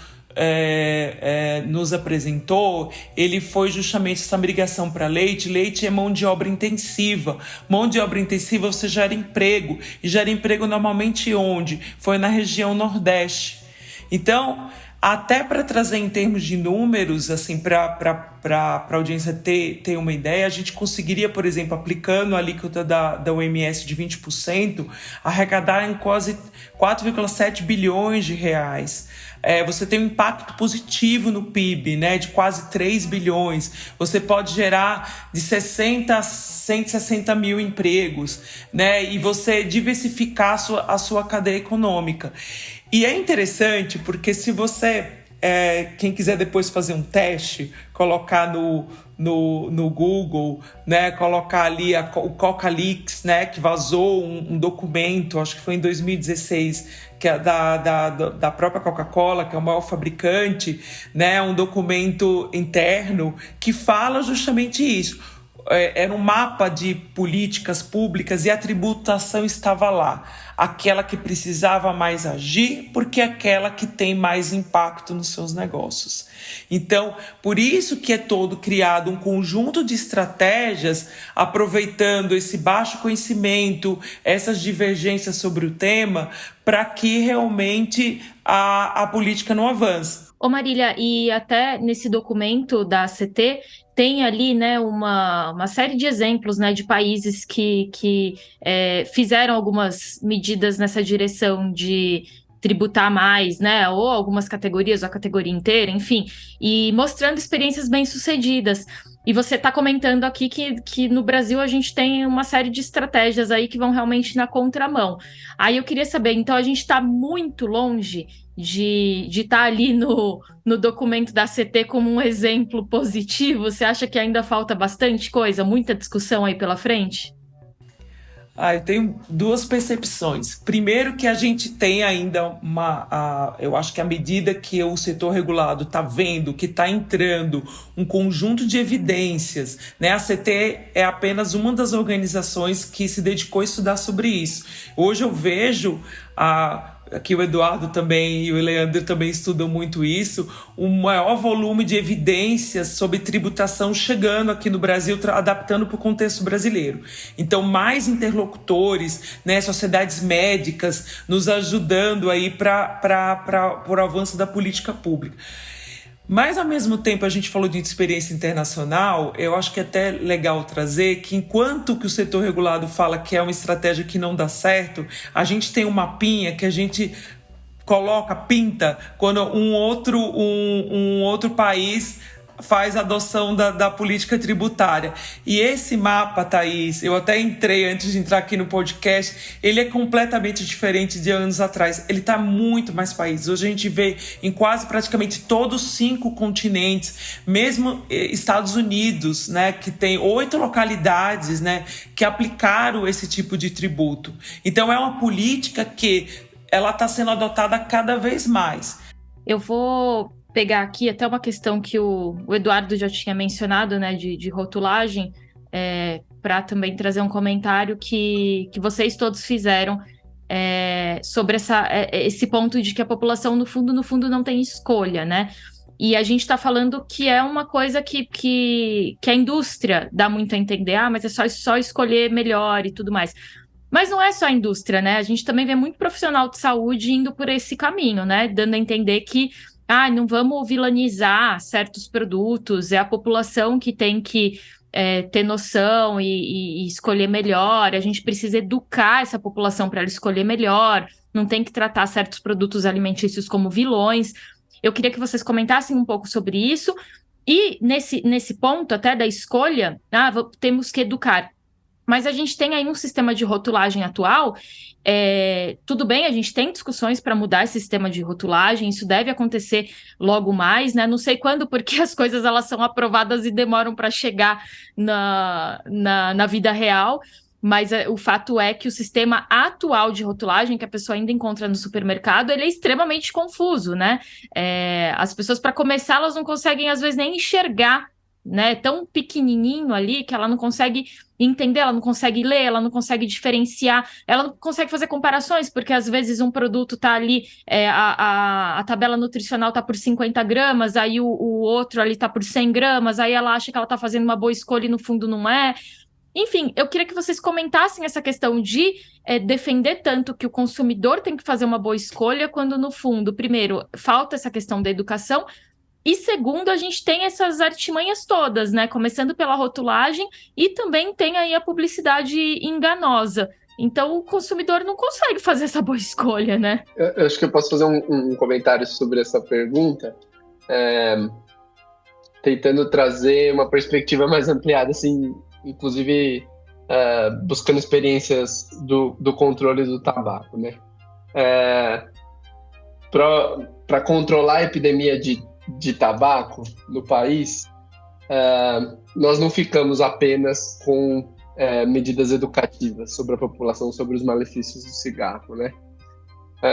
nos apresentou, ele foi justamente essa migração para leite. Leite é mão de obra intensiva. Mão de obra intensiva você gera emprego. E gera emprego normalmente onde? Foi na região Nordeste. Então, até para trazer em termos de números, assim, para a audiência ter uma ideia, a gente conseguiria, por exemplo, aplicando a alíquota da OMS de 20%, arrecadar em quase 4,7 bilhões de reais. Você tem um impacto positivo no PIB, né, de quase 3 bilhões. Você pode gerar de 60 a 160 mil empregos, né, e você diversificar a sua cadeia econômica. E é interessante porque se você quem quiser depois fazer um teste, colocar no Google, né, colocar ali o Coca Leaks, né, que vazou um documento, acho que foi em 2016, que é da própria Coca-Cola, que é o maior fabricante, né, um documento interno que fala justamente isso. Era um mapa de políticas públicas e a tributação estava lá. Aquela que precisava mais agir, porque é aquela que tem mais impacto nos seus negócios. Então, por isso que é todo criado um conjunto de estratégias, aproveitando esse baixo conhecimento, essas divergências sobre o tema, para que realmente a política não avance. Ô Marília, e até nesse documento da ACT tem ali, né, uma série de exemplos, né, de países que fizeram algumas medidas nessa direção de tributar mais, né, ou algumas categorias, ou a categoria inteira, enfim, e mostrando experiências bem-sucedidas. E você está comentando aqui que no Brasil a gente tem uma série de estratégias aí que vão realmente na contramão. Aí eu queria saber, então a gente está muito longe de estar ali no documento da ACT como um exemplo positivo? Você acha que ainda falta bastante coisa, muita discussão aí pela frente? Eu tenho duas percepções. Primeiro, que a gente tem ainda eu acho que à medida que o setor regulado está vendo que está entrando um conjunto de evidências, né? A CT é apenas uma das organizações que se dedicou a estudar sobre isso. Hoje eu vejo aqui o Eduardo também e o Leandro também estudam muito isso, um maior volume de evidências sobre tributação chegando aqui no Brasil, adaptando para o contexto brasileiro. Então, mais interlocutores, né, sociedades médicas, nos ajudando aí para o avanço da política pública. Mas, ao mesmo tempo, a gente falou de experiência internacional, eu acho que é até legal trazer que, enquanto que o setor regulado fala que é uma estratégia que não dá certo, a gente tem um mapinha que a gente pinta quando um outro país faz a adoção da política tributária. E esse mapa, Thaís, eu até entrei antes de entrar aqui no podcast, ele é completamente diferente de anos atrás. Ele está muito mais países. Hoje a gente vê em quase praticamente todos os 5 continentes, mesmo Estados Unidos, né, que tem 8 localidades, né, que aplicaram esse tipo de tributo. Então é uma política que ela está sendo adotada cada vez mais. Eu vou pegar aqui até uma questão que o Eduardo já tinha mencionado, né, de rotulagem, para também trazer um comentário que vocês todos fizeram sobre esse ponto de que a população, no fundo, não tem escolha, né? E a gente está falando que é uma coisa que a indústria dá muito a entender, mas é só escolher melhor e tudo mais. Mas não é só a indústria, né? A gente também vê muito profissional de saúde indo por esse caminho, né? Dando a entender que não vamos vilanizar certos produtos, é a população que tem que ter noção e escolher melhor, a gente precisa educar essa população para ela escolher melhor, não tem que tratar certos produtos alimentícios como vilões. Eu queria que vocês comentassem um pouco sobre isso, e nesse ponto até da escolha, temos que educar. Mas a gente tem aí um sistema de rotulagem atual, tudo bem, a gente tem discussões para mudar esse sistema de rotulagem, isso deve acontecer logo mais, né? Não sei quando, porque as coisas elas são aprovadas e demoram para chegar na vida real, mas o fato é que o sistema atual de rotulagem que a pessoa ainda encontra no supermercado, ele é extremamente confuso, né? As pessoas, para começar, elas não conseguem, às vezes, nem enxergar, né? Tão pequenininho ali que ela não consegue entender, ela não consegue ler, ela não consegue diferenciar, ela não consegue fazer comparações, porque às vezes um produto tá ali, a tabela nutricional tá por 50 gramas, aí o outro ali tá por 100 gramas, aí ela acha que ela tá fazendo uma boa escolha e no fundo não é. Enfim, eu queria que vocês comentassem essa questão de defender tanto que o consumidor tem que fazer uma boa escolha, quando no fundo, primeiro, falta essa questão da educação, e segundo, a gente tem essas artimanhas todas, né? Começando pela rotulagem e também tem aí a publicidade enganosa. Então, o consumidor não consegue fazer essa boa escolha, né? Eu acho que eu posso fazer um comentário sobre essa pergunta, tentando trazer uma perspectiva mais ampliada, assim, inclusive buscando experiências do controle do tabaco, né? para controlar a epidemia de tabaco no país, nós não ficamos apenas com medidas educativas sobre a população, sobre os malefícios do cigarro, né?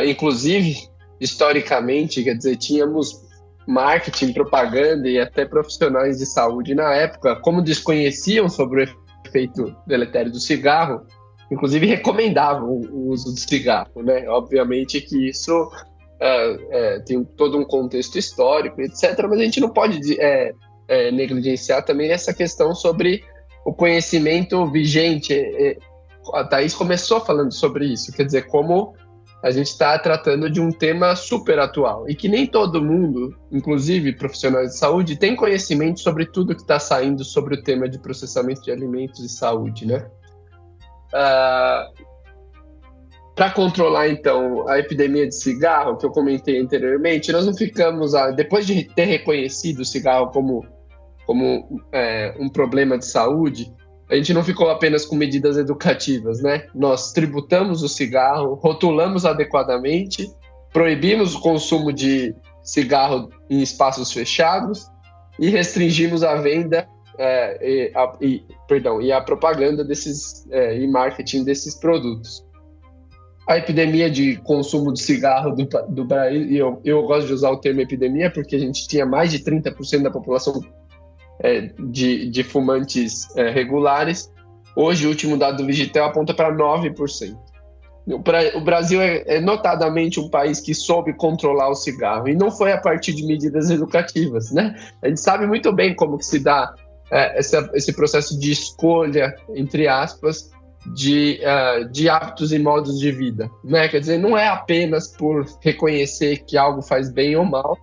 Inclusive, historicamente, quer dizer, tínhamos marketing, propaganda e até profissionais de saúde na época, como desconheciam sobre o efeito deletério do cigarro, inclusive recomendavam o uso do cigarro, né? Obviamente que isso tem todo um contexto histórico, etc., mas a gente não pode negligenciar também essa questão sobre o conhecimento vigente. A Thaís começou falando sobre isso, quer dizer, como a gente está tratando de um tema super atual e que nem todo mundo, inclusive profissionais de saúde, tem conhecimento sobre tudo que está saindo sobre o tema de processamento de alimentos e saúde, né? Para controlar, então, a epidemia de cigarro, que eu comentei anteriormente, nós não ficamos, depois de ter reconhecido o cigarro como um problema de saúde, a gente não ficou apenas com medidas educativas, né? Nós tributamos o cigarro, rotulamos adequadamente, proibimos o consumo de cigarro em espaços fechados e restringimos a venda e a propaganda e marketing desses produtos. A epidemia de consumo de cigarro do Brasil, eu gosto de usar o termo epidemia porque a gente tinha mais de 30% da população de fumantes regulares. Hoje, o último dado do Vigitel aponta para 9%. O Brasil é notadamente um país que soube controlar o cigarro, e não foi a partir de medidas educativas, né? A gente sabe muito bem como que se dá esse processo de escolha, entre aspas, de hábitos e modos de vida, né? Quer dizer, não é apenas por reconhecer que algo faz bem ou mal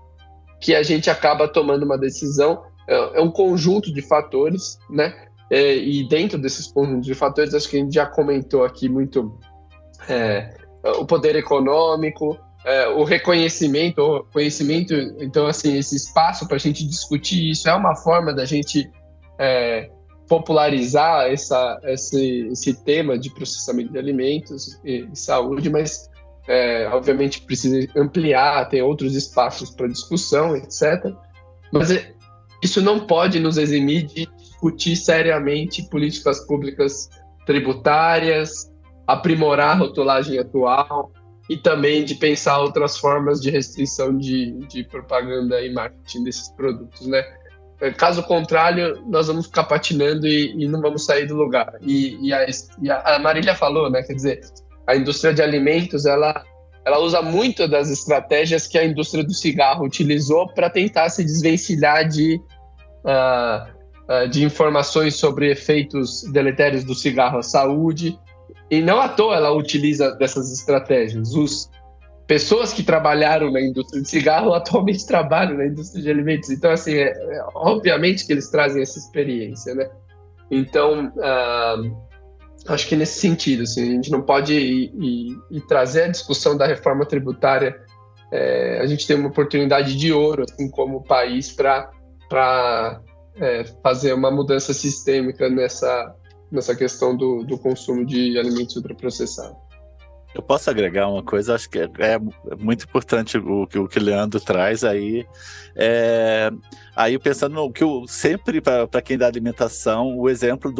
que a gente acaba tomando uma decisão. É um conjunto de fatores, né? E dentro desses conjuntos de fatores, acho que a gente já comentou aqui muito o poder econômico, o reconhecimento, então, assim, esse espaço para a gente discutir isso é uma forma da gente popularizar esse tema de processamento de alimentos e saúde, mas, obviamente, precisa ampliar, tem outros espaços para discussão, etc. Mas isso não pode nos eximir de discutir seriamente políticas públicas tributárias, aprimorar a rotulagem atual e também de pensar outras formas de restrição de propaganda e marketing desses produtos, né? Caso contrário, nós vamos ficar patinando e não vamos sair do lugar. E a Marília falou, né? Quer dizer, a indústria de alimentos, ela usa muito das estratégias que a indústria do cigarro utilizou para tentar se desvencilhar de informações sobre efeitos deletérios do cigarro à saúde, e não à toa ela utiliza dessas estratégias. Pessoas que trabalharam na indústria de cigarro atualmente trabalham na indústria de alimentos, então, assim, obviamente que eles trazem essa experiência, né? Então, acho que nesse sentido, assim, a gente não pode ir trazer a discussão da reforma tributária. A gente tem uma oportunidade de ouro, assim, como país, para fazer uma mudança sistêmica nessa questão do consumo de alimentos ultraprocessados. Eu posso agregar uma coisa, acho que é muito importante o que o Leandro traz aí. Aí pensando no que sempre, para quem dá alimentação, o exemplo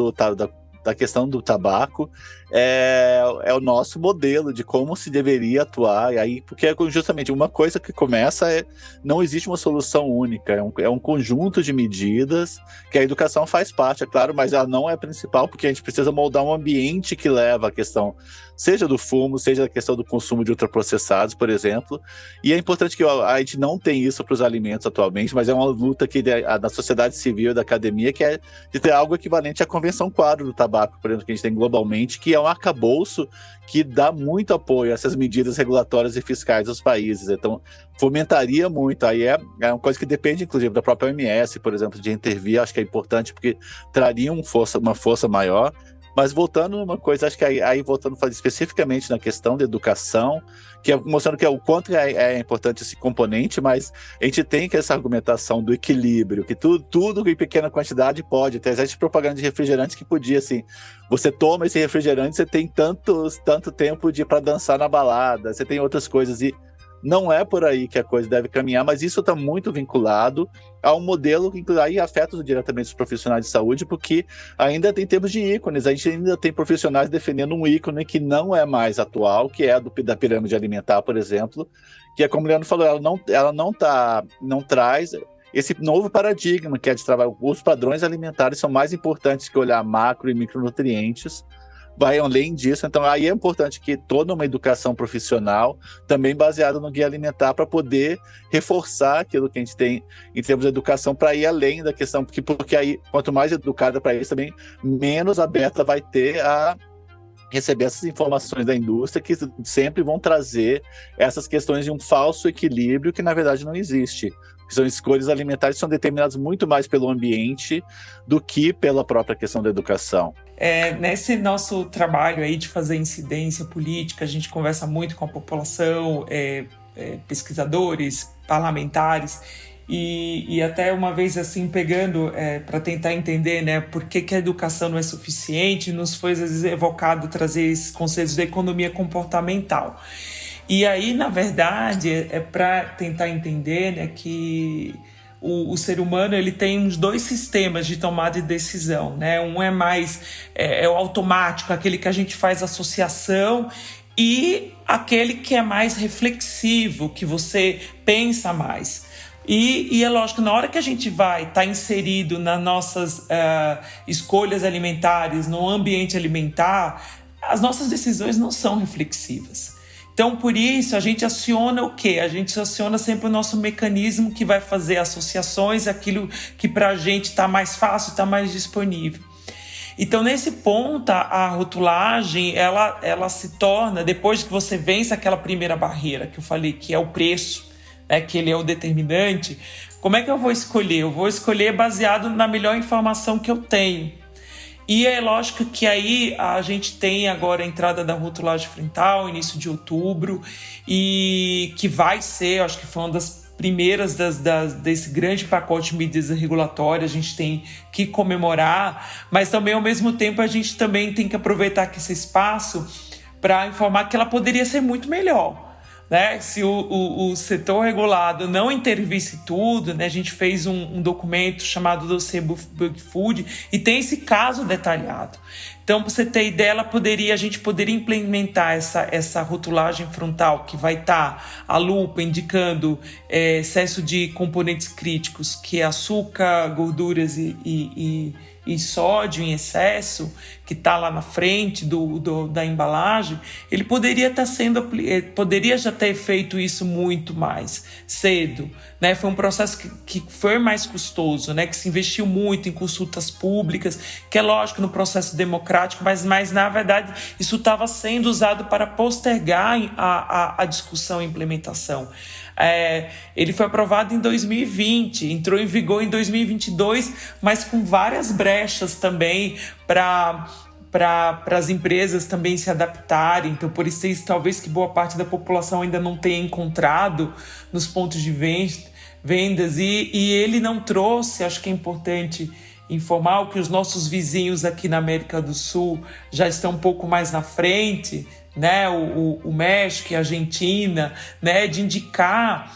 da questão do tabaco é o nosso modelo de como se deveria atuar, e aí, porque é justamente uma coisa que começa não existe uma solução única, é um conjunto de medidas que a educação faz parte, é claro, mas ela não é a principal, porque a gente precisa moldar um ambiente que leva a questão, seja do fumo, seja a questão do consumo de ultraprocessados, por exemplo, e é importante que a gente não tem isso para os alimentos atualmente, mas é uma luta que da sociedade civil e da academia, que é de ter algo equivalente à Convenção Quadro do Tabaco, por exemplo, que a gente tem globalmente, que é um arcabouço que dá muito apoio a essas medidas regulatórias e fiscais dos países. Então, fomentaria muito. Aí é uma coisa que depende, inclusive, da própria OMS, por exemplo, de intervir. Acho que é importante porque traria uma força maior. Mas voltando uma coisa, acho que aí voltando a falar especificamente na questão da educação, que é mostrando que o quanto é importante esse componente, mas a gente tem que essa argumentação do equilíbrio, que tudo em pequena quantidade pode. Tem gente propaganda de refrigerantes que podia, assim, você toma esse refrigerante, você tem tanto tempo para dançar na balada, você tem outras coisas, e não é por aí que a coisa deve caminhar, mas isso está muito vinculado a um modelo que aí afeta diretamente os profissionais de saúde, porque ainda tem termos de ícones, a gente ainda tem profissionais defendendo um ícone que não é mais atual, que é da pirâmide alimentar, por exemplo, que é como o Leandro falou, ela não traz esse novo paradigma que é de trabalho. Os padrões alimentares são mais importantes que olhar macro e micronutrientes, vai além disso. Então aí é importante que toda uma educação profissional também baseada no guia alimentar para poder reforçar aquilo que a gente tem em termos de educação, para ir além da questão, porque aí quanto mais educada para isso também, menos aberta vai ter a receber essas informações da indústria que sempre vão trazer essas questões de um falso equilíbrio que na verdade não existe. São escolhas alimentares que são determinadas muito mais pelo ambiente do que pela própria questão da educação. Nesse nosso trabalho aí de fazer incidência política, a gente conversa muito com a população, pesquisadores, parlamentares, e até uma vez assim pegando para tentar entender, né, por que a educação não é suficiente, nos foi às vezes evocado trazer esses conceitos da economia comportamental. E aí, na verdade, é para tentar entender, né, que o ser humano ele tem uns dois sistemas de tomada de decisão, né? Um é mais o automático, aquele que a gente faz associação, e aquele que é mais reflexivo, que você pensa mais. E é lógico, na hora que a gente vai estar inserido nas nossas escolhas alimentares, no ambiente alimentar, as nossas decisões não são reflexivas. Então, por isso, a gente aciona o quê? A gente aciona sempre o nosso mecanismo que vai fazer associações, aquilo que para a gente está mais fácil, está mais disponível. Então, nesse ponto, a rotulagem, ela se torna, depois que você vence aquela primeira barreira que eu falei, que é o preço, né, que ele é o determinante, como é que eu vou escolher? Eu vou escolher baseado na melhor informação que eu tenho. E é lógico que aí a gente tem agora a entrada da rotulagem frontal, início de outubro, e que vai ser, acho que foi uma das primeiras desse grande pacote de medidas regulatórias, a gente tem que comemorar, mas também ao mesmo tempo a gente também tem que aproveitar esse espaço para informar que ela poderia ser muito melhor. Né? Se o setor regulado não intervisse tudo, né? A gente fez um documento chamado Dossiê Bug Food e tem esse caso detalhado. Então, para você ter ideia, a gente poderia implementar essa rotulagem frontal que vai estar a lupa indicando excesso de componentes críticos, que é açúcar, gorduras e sódio em excesso, que está lá na frente da embalagem. Ele poderia poderia já ter feito isso muito mais cedo, né? Foi um processo que foi mais custoso, né? Que se investiu muito em consultas públicas, que é lógico no processo democrático, mas na verdade isso estava sendo usado para postergar a discussão e implementação. Ele foi aprovado em 2020, entrou em vigor em 2022, mas com várias brechas também para as empresas também se adaptarem. Então, por isso, talvez que boa parte da população ainda não tenha encontrado nos pontos de vendas, e ele não trouxe, acho que é importante informar, que os nossos vizinhos aqui na América do Sul já estão um pouco mais na frente, né? O México e a Argentina, né? De indicar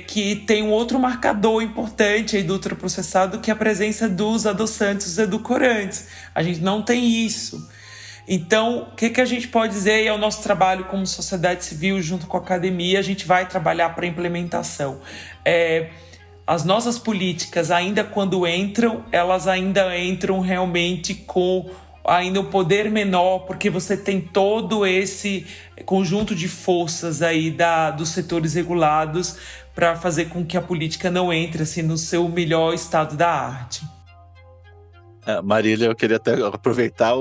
que tem um outro marcador importante aí do ultraprocessado, que é a presença dos adoçantes, dos edulcorantes. A gente não tem isso. Então, o que a gente pode dizer? E é o nosso trabalho como sociedade civil, junto com a academia, a gente vai trabalhar para a implementação. As nossas políticas, ainda quando entram, elas ainda entram realmente com ainda um poder menor, porque você tem todo esse conjunto de forças aí dos setores regulados para fazer com que a política não entre assim, no seu melhor estado da arte. Marília, eu queria até aproveitar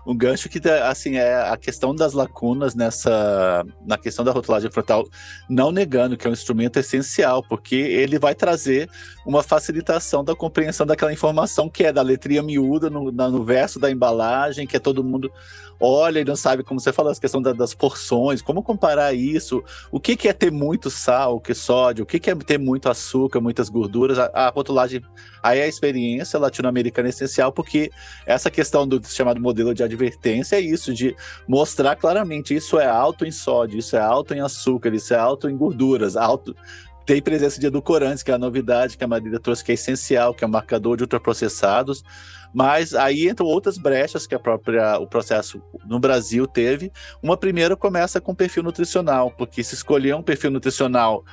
um gancho que, assim, é a questão das lacunas na questão da rotulagem frontal, não negando que é um instrumento essencial, porque ele vai trazer uma facilitação da compreensão daquela informação que é da letrinha miúda no verso da embalagem, que todo mundo olha e não sabe, como você falou, a questão das porções, como comparar isso, o que é ter muito sal, que sódio, o que é ter muito açúcar, muitas gorduras. A rotulagem, aí a experiência latino-americana é essencial, porque essa questão do chamado modelo de advertência é isso, de mostrar claramente isso é alto em sódio, isso é alto em açúcar, isso é alto em gorduras, tem presença de edulcorantes, que é a novidade que a Marília trouxe, que é essencial, que é um marcador de ultraprocessados, mas aí entram outras brechas que o processo no Brasil teve. Uma primeira começa com perfil nutricional, porque se escolher um perfil nutricional,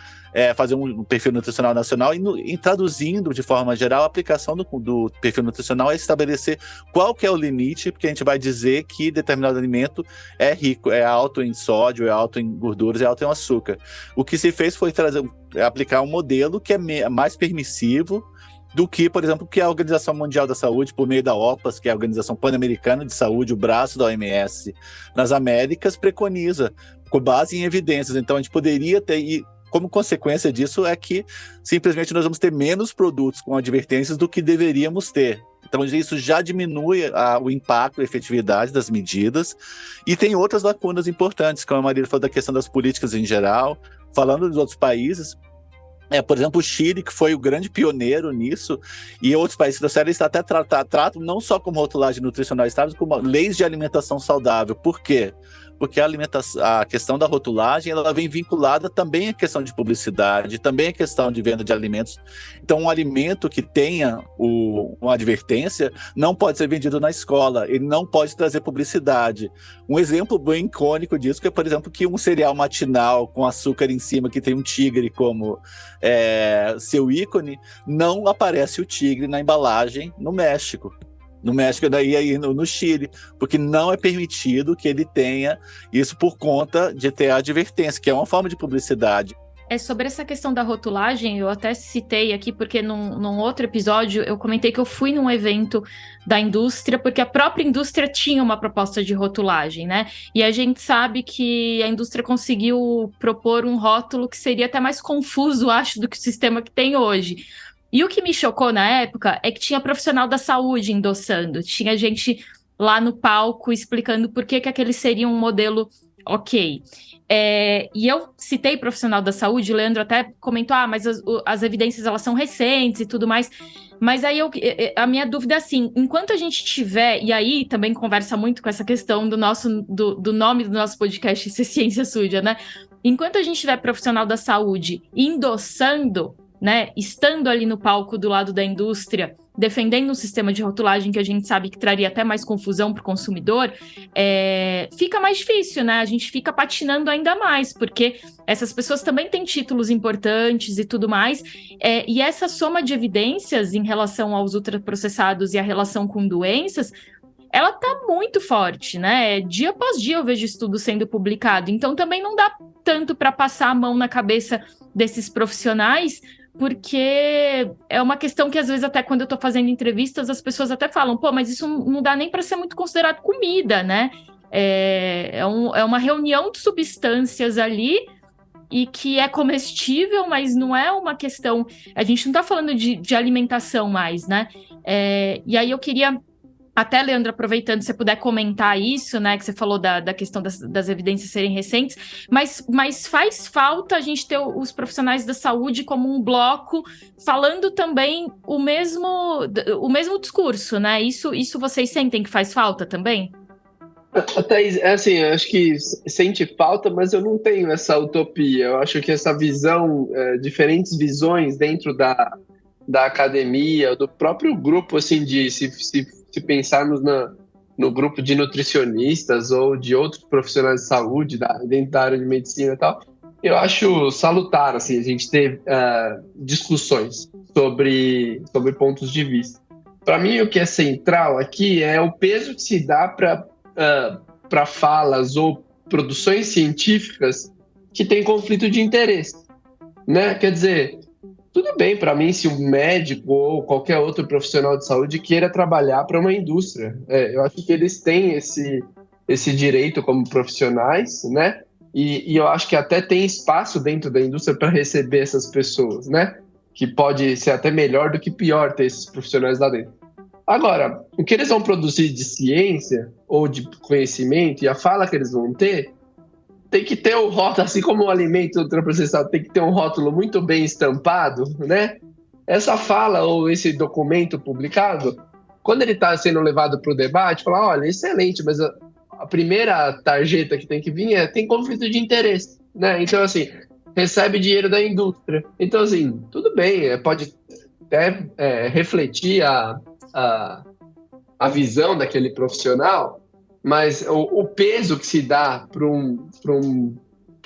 fazer um perfil nutricional nacional e traduzindo de forma geral, a aplicação do perfil nutricional é estabelecer qual que é o limite, porque a gente vai dizer que determinado alimento é rico, é alto em sódio, é alto em gorduras, é alto em açúcar. O que se fez foi aplicar um modelo que é mais permissivo do que, por exemplo, que a Organização Mundial da Saúde, por meio da OPAS, que é a Organização Pan-Americana de Saúde, o braço da OMS nas Américas, preconiza, com base em evidências. Então, a gente poderia ter, e como consequência disso é que simplesmente nós vamos ter menos produtos com advertências do que deveríamos ter. Então, isso já diminui o impacto e a efetividade das medidas. E tem outras lacunas importantes, como a Marília falou da questão das políticas em geral. Falando dos outros países, por exemplo, o Chile, que foi o grande pioneiro nisso, e outros países da série até tratam não só como rotulagem nutricional estável, como leis de alimentação saudável. Por quê? Porque a questão da rotulagem ela vem vinculada também à questão de publicidade, também à questão de venda de alimentos. Então, um alimento que tenha uma advertência não pode ser vendido na escola, ele não pode trazer publicidade. Um exemplo bem icônico disso é, por exemplo, que um cereal matinal com açúcar em cima, que tem um tigre como seu ícone, não aparece o tigre na embalagem no México. No México e aí no Chile, porque não é permitido que ele tenha isso por conta de ter a advertência, que é uma forma de publicidade. Sobre essa questão da rotulagem, eu até citei aqui, porque num outro episódio eu comentei que eu fui num evento da indústria, porque a própria indústria tinha uma proposta de rotulagem, né? E a gente sabe que a indústria conseguiu propor um rótulo que seria até mais confuso, acho, do que o sistema que tem hoje. E o que me chocou na época é que tinha profissional da saúde endossando, tinha gente lá no palco explicando por que aquele seria um modelo ok. E eu citei profissional da saúde, o Leandro até comentou, mas as evidências elas são recentes e tudo mais, mas aí a minha dúvida é assim, enquanto a gente tiver, e aí também conversa muito com essa questão do nome do nosso podcast, ser Ciência Suja, né? Enquanto a gente tiver profissional da saúde endossando, né, estando ali no palco do lado da indústria, defendendo um sistema de rotulagem que a gente sabe que traria até mais confusão para o consumidor, fica mais difícil, né? A gente fica patinando ainda mais, porque essas pessoas também têm títulos importantes e tudo mais, e essa soma de evidências em relação aos ultraprocessados e a relação com doenças, ela tá muito forte, né? Dia após dia eu vejo estudo sendo publicado, então também não dá tanto para passar a mão na cabeça desses profissionais, porque é uma questão que às vezes até quando eu tô fazendo entrevistas as pessoas até falam, mas isso não dá nem para ser muito considerado comida, né? É uma reunião de substâncias ali e que é comestível, mas não é uma questão, a gente não tá falando de alimentação mais, né? E aí eu queria até, Leandro, aproveitando, se você puder comentar isso, né, que você falou da questão das evidências serem recentes, mas faz falta a gente ter os profissionais da saúde como um bloco falando também o mesmo discurso, né? Isso vocês sentem que faz falta também? Thaís, assim, eu acho que sente falta, mas eu não tenho essa utopia. Eu acho que essa visão, diferentes visões dentro da academia, do próprio grupo, assim, de se pensarmos no grupo de nutricionistas ou de outros profissionais de saúde dentro da área de medicina e tal, eu acho salutar, assim, a gente ter discussões sobre pontos de vista. Para mim, o que é central aqui é o peso que se dá para falas ou produções científicas que têm conflito de interesse, né? Quer dizer, tudo bem para mim se um médico ou qualquer outro profissional de saúde queira trabalhar para uma indústria. Eu acho que eles têm esse direito como profissionais, né? E eu acho que até tem espaço dentro da indústria para receber essas pessoas, né? Que pode ser até melhor do que pior ter esses profissionais lá dentro. Agora, o que eles vão produzir de ciência ou de conhecimento e a fala que eles vão ter, tem que ter um rótulo, assim como o alimento ultraprocessado tem que ter um rótulo muito bem estampado, né? Essa fala ou esse documento publicado quando ele está sendo levado para o debate, falar, olha, excelente, mas a primeira tarjeta que tem que vir tem conflito de interesse, né? Então, assim, recebe dinheiro da indústria. Então, assim, tudo bem, pode até refletir a visão daquele profissional, mas o peso que se dá para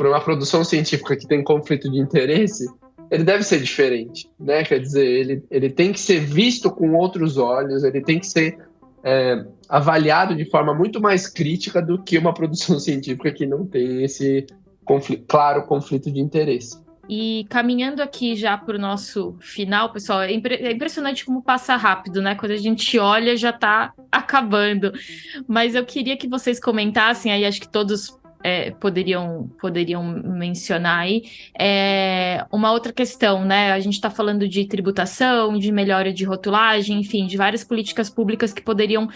uma produção científica que tem conflito de interesse, ele deve ser diferente, né? Quer dizer, ele tem que ser visto com outros olhos, ele tem que ser avaliado de forma muito mais crítica do que uma produção científica que não tem esse claro conflito de interesse. E caminhando aqui já para o nosso final, pessoal, é impressionante como passa rápido, né? Quando a gente olha, já está acabando. Mas eu queria que vocês comentassem, aí acho que todos poderiam mencionar aí, uma outra questão, né? A gente está falando de tributação, de melhora de rotulagem, enfim, de várias políticas públicas que poderiam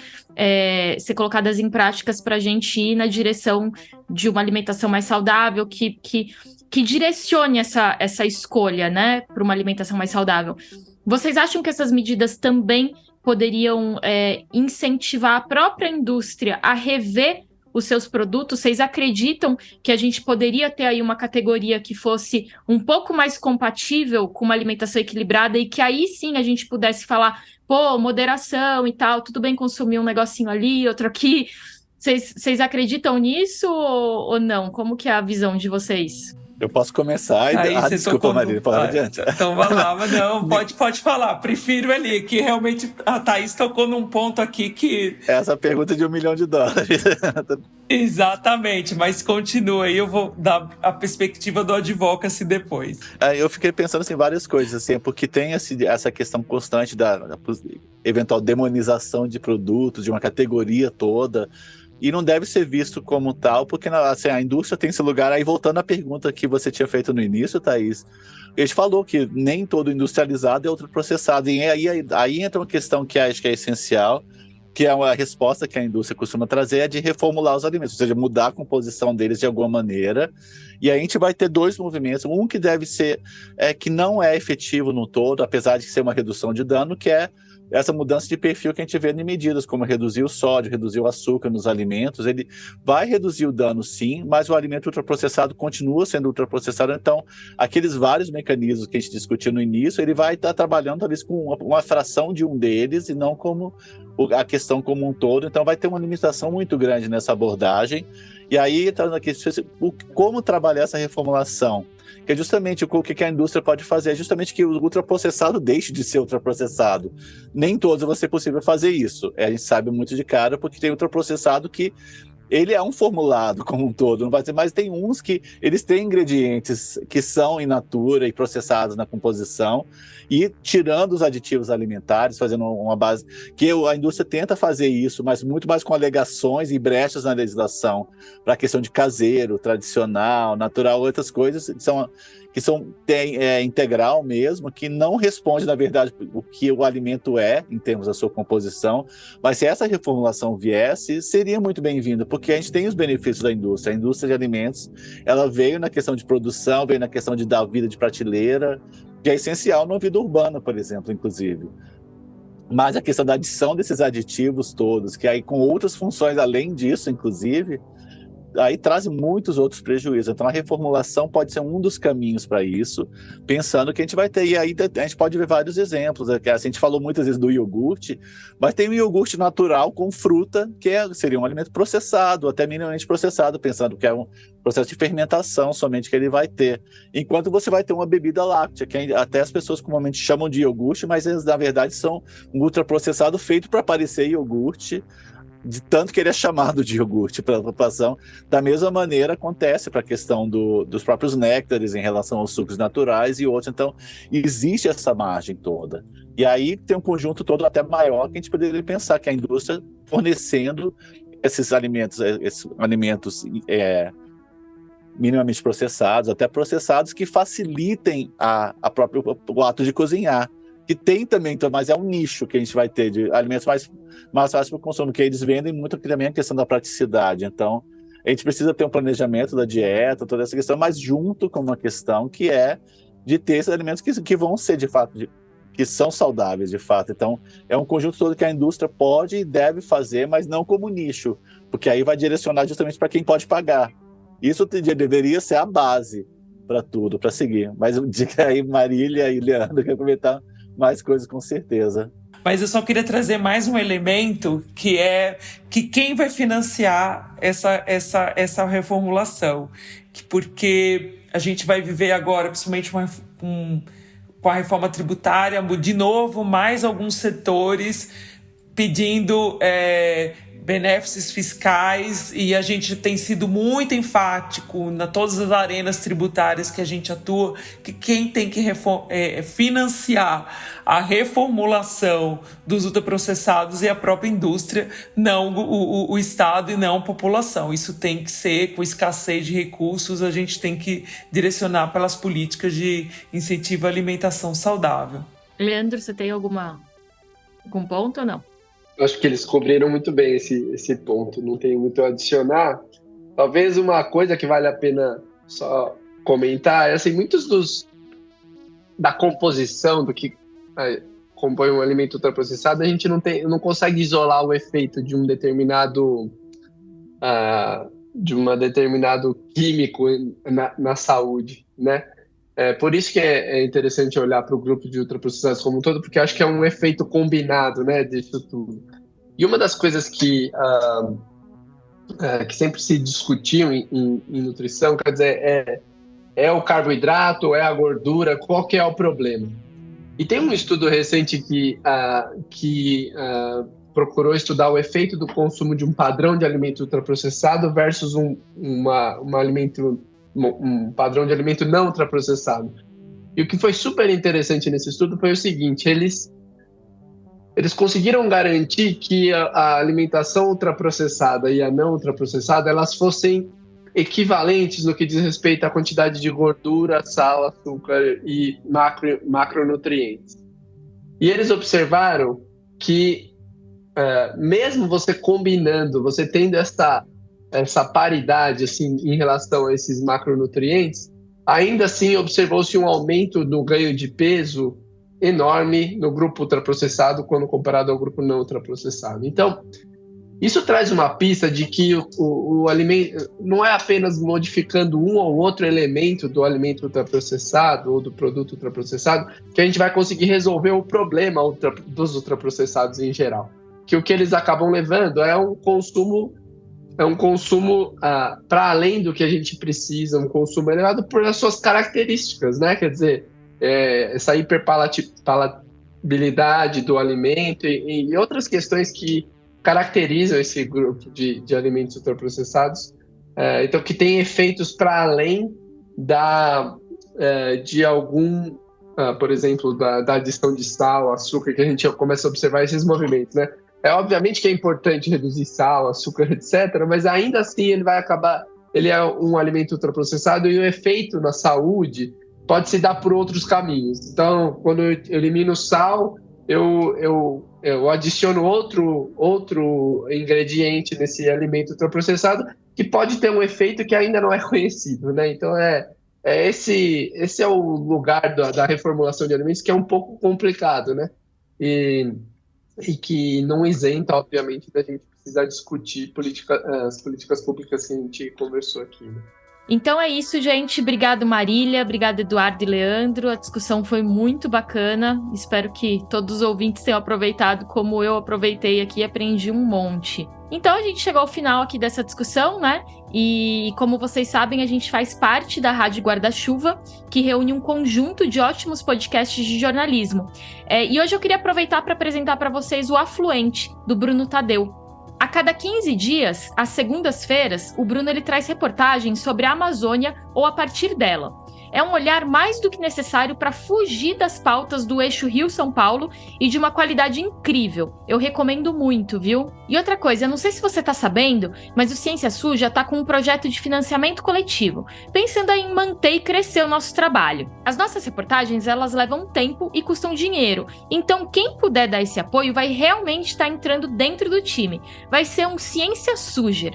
ser colocadas em práticas para a gente ir na direção de uma alimentação mais saudável, que direcione essa escolha, né, para uma alimentação mais saudável. Vocês acham que essas medidas também poderiam incentivar a própria indústria a rever os seus produtos? Vocês acreditam que a gente poderia ter aí uma categoria que fosse um pouco mais compatível com uma alimentação equilibrada e que aí sim a gente pudesse falar, pô, moderação e tal, tudo bem consumir um negocinho ali, outro aqui. Vocês acreditam nisso ou não? Como que é a visão de vocês? Eu posso começar? Desculpa, Marília, pode adiante. Então vai lá, mas não, pode falar. Prefiro ali, que realmente a Thaís tocou num ponto aqui que... Essa pergunta de $1 milhão. Exatamente, mas continua aí, eu vou dar a perspectiva do advocacy depois. Eu fiquei pensando assim, várias coisas, assim, porque tem essa questão constante da eventual demonização de produtos, de uma categoria toda, e não deve ser visto como tal, porque assim, a indústria tem esse lugar. Aí, voltando à pergunta que você tinha feito no início, Thaís, a gente falou que nem todo industrializado é ultraprocessado, e aí entra uma questão que acho que é essencial, que é uma resposta que a indústria costuma trazer, é de reformular os alimentos, ou seja, mudar a composição deles de alguma maneira. E aí a gente vai ter dois movimentos, um que deve ser, que não é efetivo no todo, apesar de ser uma redução de dano, que é essa mudança de perfil que a gente vê em medidas, como reduzir o sódio, reduzir o açúcar nos alimentos. Ele vai reduzir o dano, sim, mas o alimento ultraprocessado continua sendo ultraprocessado. Então, aqueles vários mecanismos que a gente discutiu no início, ele vai estar trabalhando talvez com uma fração de um deles e não como a questão como um todo. Então, vai ter uma limitação muito grande nessa abordagem. E aí, entrando aqui, como trabalhar essa reformulação? Que é justamente o que a indústria pode fazer, é justamente que o ultraprocessado deixe de ser ultraprocessado. Nem todos vai ser possível fazer isso. A gente sabe muito de cara, porque tem ultraprocessado que ele é um formulado como um todo, não vai ser, mas tem uns que eles têm ingredientes que são in natura e processados na composição, e tirando os aditivos alimentares, fazendo uma base, que a indústria tenta fazer isso, mas muito mais com alegações e brechas na legislação, para a questão de caseiro, tradicional, natural, outras coisas que são integral mesmo, que não responde, na verdade, o que o alimento é, em termos da sua composição. Mas se essa reformulação viesse, seria muito bem-vinda, porque a gente tem os benefícios da indústria. A indústria de alimentos, ela veio na questão de produção, veio na questão de dar vida de prateleira, que é essencial na vida urbana, por exemplo, inclusive. Mas a questão da adição desses aditivos todos, que aí com outras funções além disso, inclusive, aí traz muitos outros prejuízos. Então a reformulação pode ser um dos caminhos para isso, pensando que a gente vai ter, e aí a gente pode ver vários exemplos. A gente falou muitas vezes do iogurte, mas tem um iogurte natural com fruta, que seria um alimento processado, até minimamente processado, pensando que é um processo de fermentação somente que ele vai ter. Enquanto você vai ter uma bebida láctea, que até as pessoas comumente chamam de iogurte, mas eles na verdade são um ultraprocessado feito para parecer iogurte, de tanto que ele é chamado de iogurte pela população. Da mesma maneira acontece para a questão dos próprios néctares em relação aos sucos naturais e outros. Então existe essa margem toda, e aí tem um conjunto todo até maior que a gente poderia pensar, que a indústria fornecendo esses alimentos minimamente processados, até processados, que facilitem o ato de cozinhar, que tem também, mas é um nicho que a gente vai ter de alimentos mais fáceis para o consumo, que eles vendem muito, que também é a questão da praticidade. Então, a gente precisa ter um planejamento da dieta, toda essa questão, mas junto com uma questão que é de ter esses alimentos que vão ser, de fato, que são saudáveis, de fato. Então, é um conjunto todo que a indústria pode e deve fazer, mas não como nicho, porque aí vai direcionar justamente para quem pode pagar. Isso deveria ser a base para tudo, para seguir. Mas diga aí, Marília e Leandro, que comentar mais coisas com certeza. Mas eu só queria trazer mais um elemento, que é que quem vai financiar essa reformulação. Porque a gente vai viver agora, principalmente com a reforma tributária, de novo, mais alguns setores pedindo benefícios fiscais, e a gente tem sido muito enfático em todas as arenas tributárias que a gente atua, que quem tem que financiar a reformulação dos ultraprocessados é a própria indústria, não o Estado e não a população. Isso tem que ser, com escassez de recursos, a gente tem que direcionar pelas políticas de incentivo à alimentação saudável. Leandro, você tem algum ponto ou não? Eu acho que eles cobriram muito bem esse ponto, não tem muito a adicionar. Talvez uma coisa que vale a pena só comentar é assim, muitos da composição do que compõe um alimento ultraprocessado, a gente não consegue isolar o efeito de um determinado químico na saúde, né? Por isso que é interessante olhar para o grupo de ultraprocessados como um todo, porque acho que é um efeito combinado, né, disso tudo. E uma das coisas que sempre se discutiu em nutrição, quer dizer, é o carboidrato, é a gordura, qual que é o problema? E tem um estudo recente que procurou estudar o efeito do consumo de um padrão de alimento ultraprocessado versus um padrão de alimento não ultraprocessado. E o que foi super interessante nesse estudo foi o seguinte: eles conseguiram garantir que a alimentação ultraprocessada e a não ultraprocessada elas fossem equivalentes no que diz respeito à quantidade de gordura, sal, açúcar e macronutrientes. E eles observaram que mesmo você combinando, você tendo essa paridade assim, em relação a esses macronutrientes, ainda assim observou-se um aumento no ganho de peso enorme no grupo ultraprocessado quando comparado ao grupo não ultraprocessado. Então, isso traz uma pista de que o alimento não é apenas modificando um ou outro elemento do alimento ultraprocessado ou do produto ultraprocessado que a gente vai conseguir resolver o problema dos ultraprocessados em geral. Que o que eles acabam levando é um consumo para além do que a gente precisa, um consumo elevado por as suas características, né? Quer dizer, essa hiperpalatabilidade do alimento e outras questões que caracterizam esse grupo de alimentos ultraprocessados, então que tem efeitos para além de algum, por exemplo, da adição de sal, açúcar, que a gente começa a observar esses movimentos, né? Obviamente que é importante reduzir sal, açúcar, etc., mas ainda assim ele é um alimento ultraprocessado e o efeito na saúde pode se dar por outros caminhos. Então, quando eu elimino o sal, eu adiciono outro ingrediente nesse alimento ultraprocessado que pode ter um efeito que ainda não é conhecido, né? Então, esse é o lugar da reformulação de alimentos, que é um pouco complicado, né? E que não isenta, obviamente, da gente precisar discutir as políticas públicas que a gente conversou aqui, né? Então é isso, gente. Obrigado, Marília. Obrigado, Eduardo e Leandro. A discussão foi muito bacana. Espero que todos os ouvintes tenham aproveitado como eu aproveitei aqui e aprendi um monte. Então a gente chegou ao final aqui dessa discussão, né? E como vocês sabem, a gente faz parte da Rádio Guarda-Chuva, que reúne um conjunto de ótimos podcasts de jornalismo. E hoje eu queria aproveitar para apresentar para vocês o Afluente, do Bruno Tadeu. A cada 15 dias, às segundas-feiras, o Bruno ele traz reportagens sobre a Amazônia ou a partir dela. É um olhar mais do que necessário para fugir das pautas do eixo Rio-São Paulo e de uma qualidade incrível. Eu recomendo muito, viu? E outra coisa, eu não sei se você tá sabendo, mas o Ciência Suja tá com um projeto de financiamento coletivo, pensando em manter e crescer o nosso trabalho. As nossas reportagens, elas levam tempo e custam dinheiro, então quem puder dar esse apoio vai realmente estar entrando dentro do time. Vai ser um Ciência Suja.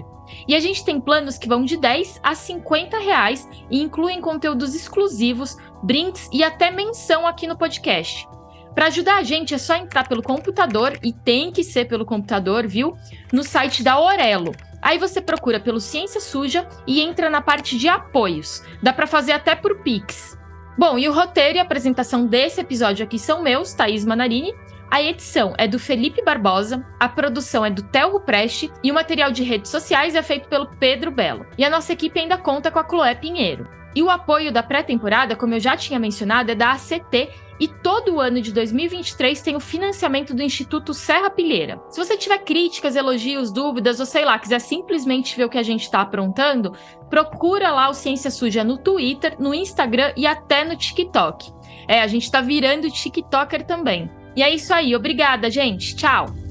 E a gente tem planos que vão de R$10 a R$50 e incluem conteúdos exclusivos, brindes e até menção aqui no podcast. Para ajudar a gente é só entrar pelo computador, e tem que ser pelo computador, viu? No site da Orelo. Aí você procura pelo Ciência Suja e entra na parte de apoios. Dá para fazer até por Pix. Bom, e o roteiro e a apresentação desse episódio aqui são meus, Thaís Manarini. A edição é do Felipe Barbosa, a produção é do Telro Preste e o material de redes sociais é feito pelo Pedro Belo. E a nossa equipe ainda conta com a Chloé Pinheiro. E o apoio da pré-temporada, como eu já tinha mencionado, é da ACT, e todo o ano de 2023 tem o financiamento do Instituto Serra Pilheira. Se você tiver críticas, elogios, dúvidas, ou sei lá, quiser simplesmente ver o que a gente está aprontando, procura lá o Ciência Suja no Twitter, no Instagram e até no TikTok. A gente tá virando TikToker também. E é isso aí, obrigada, gente. Tchau!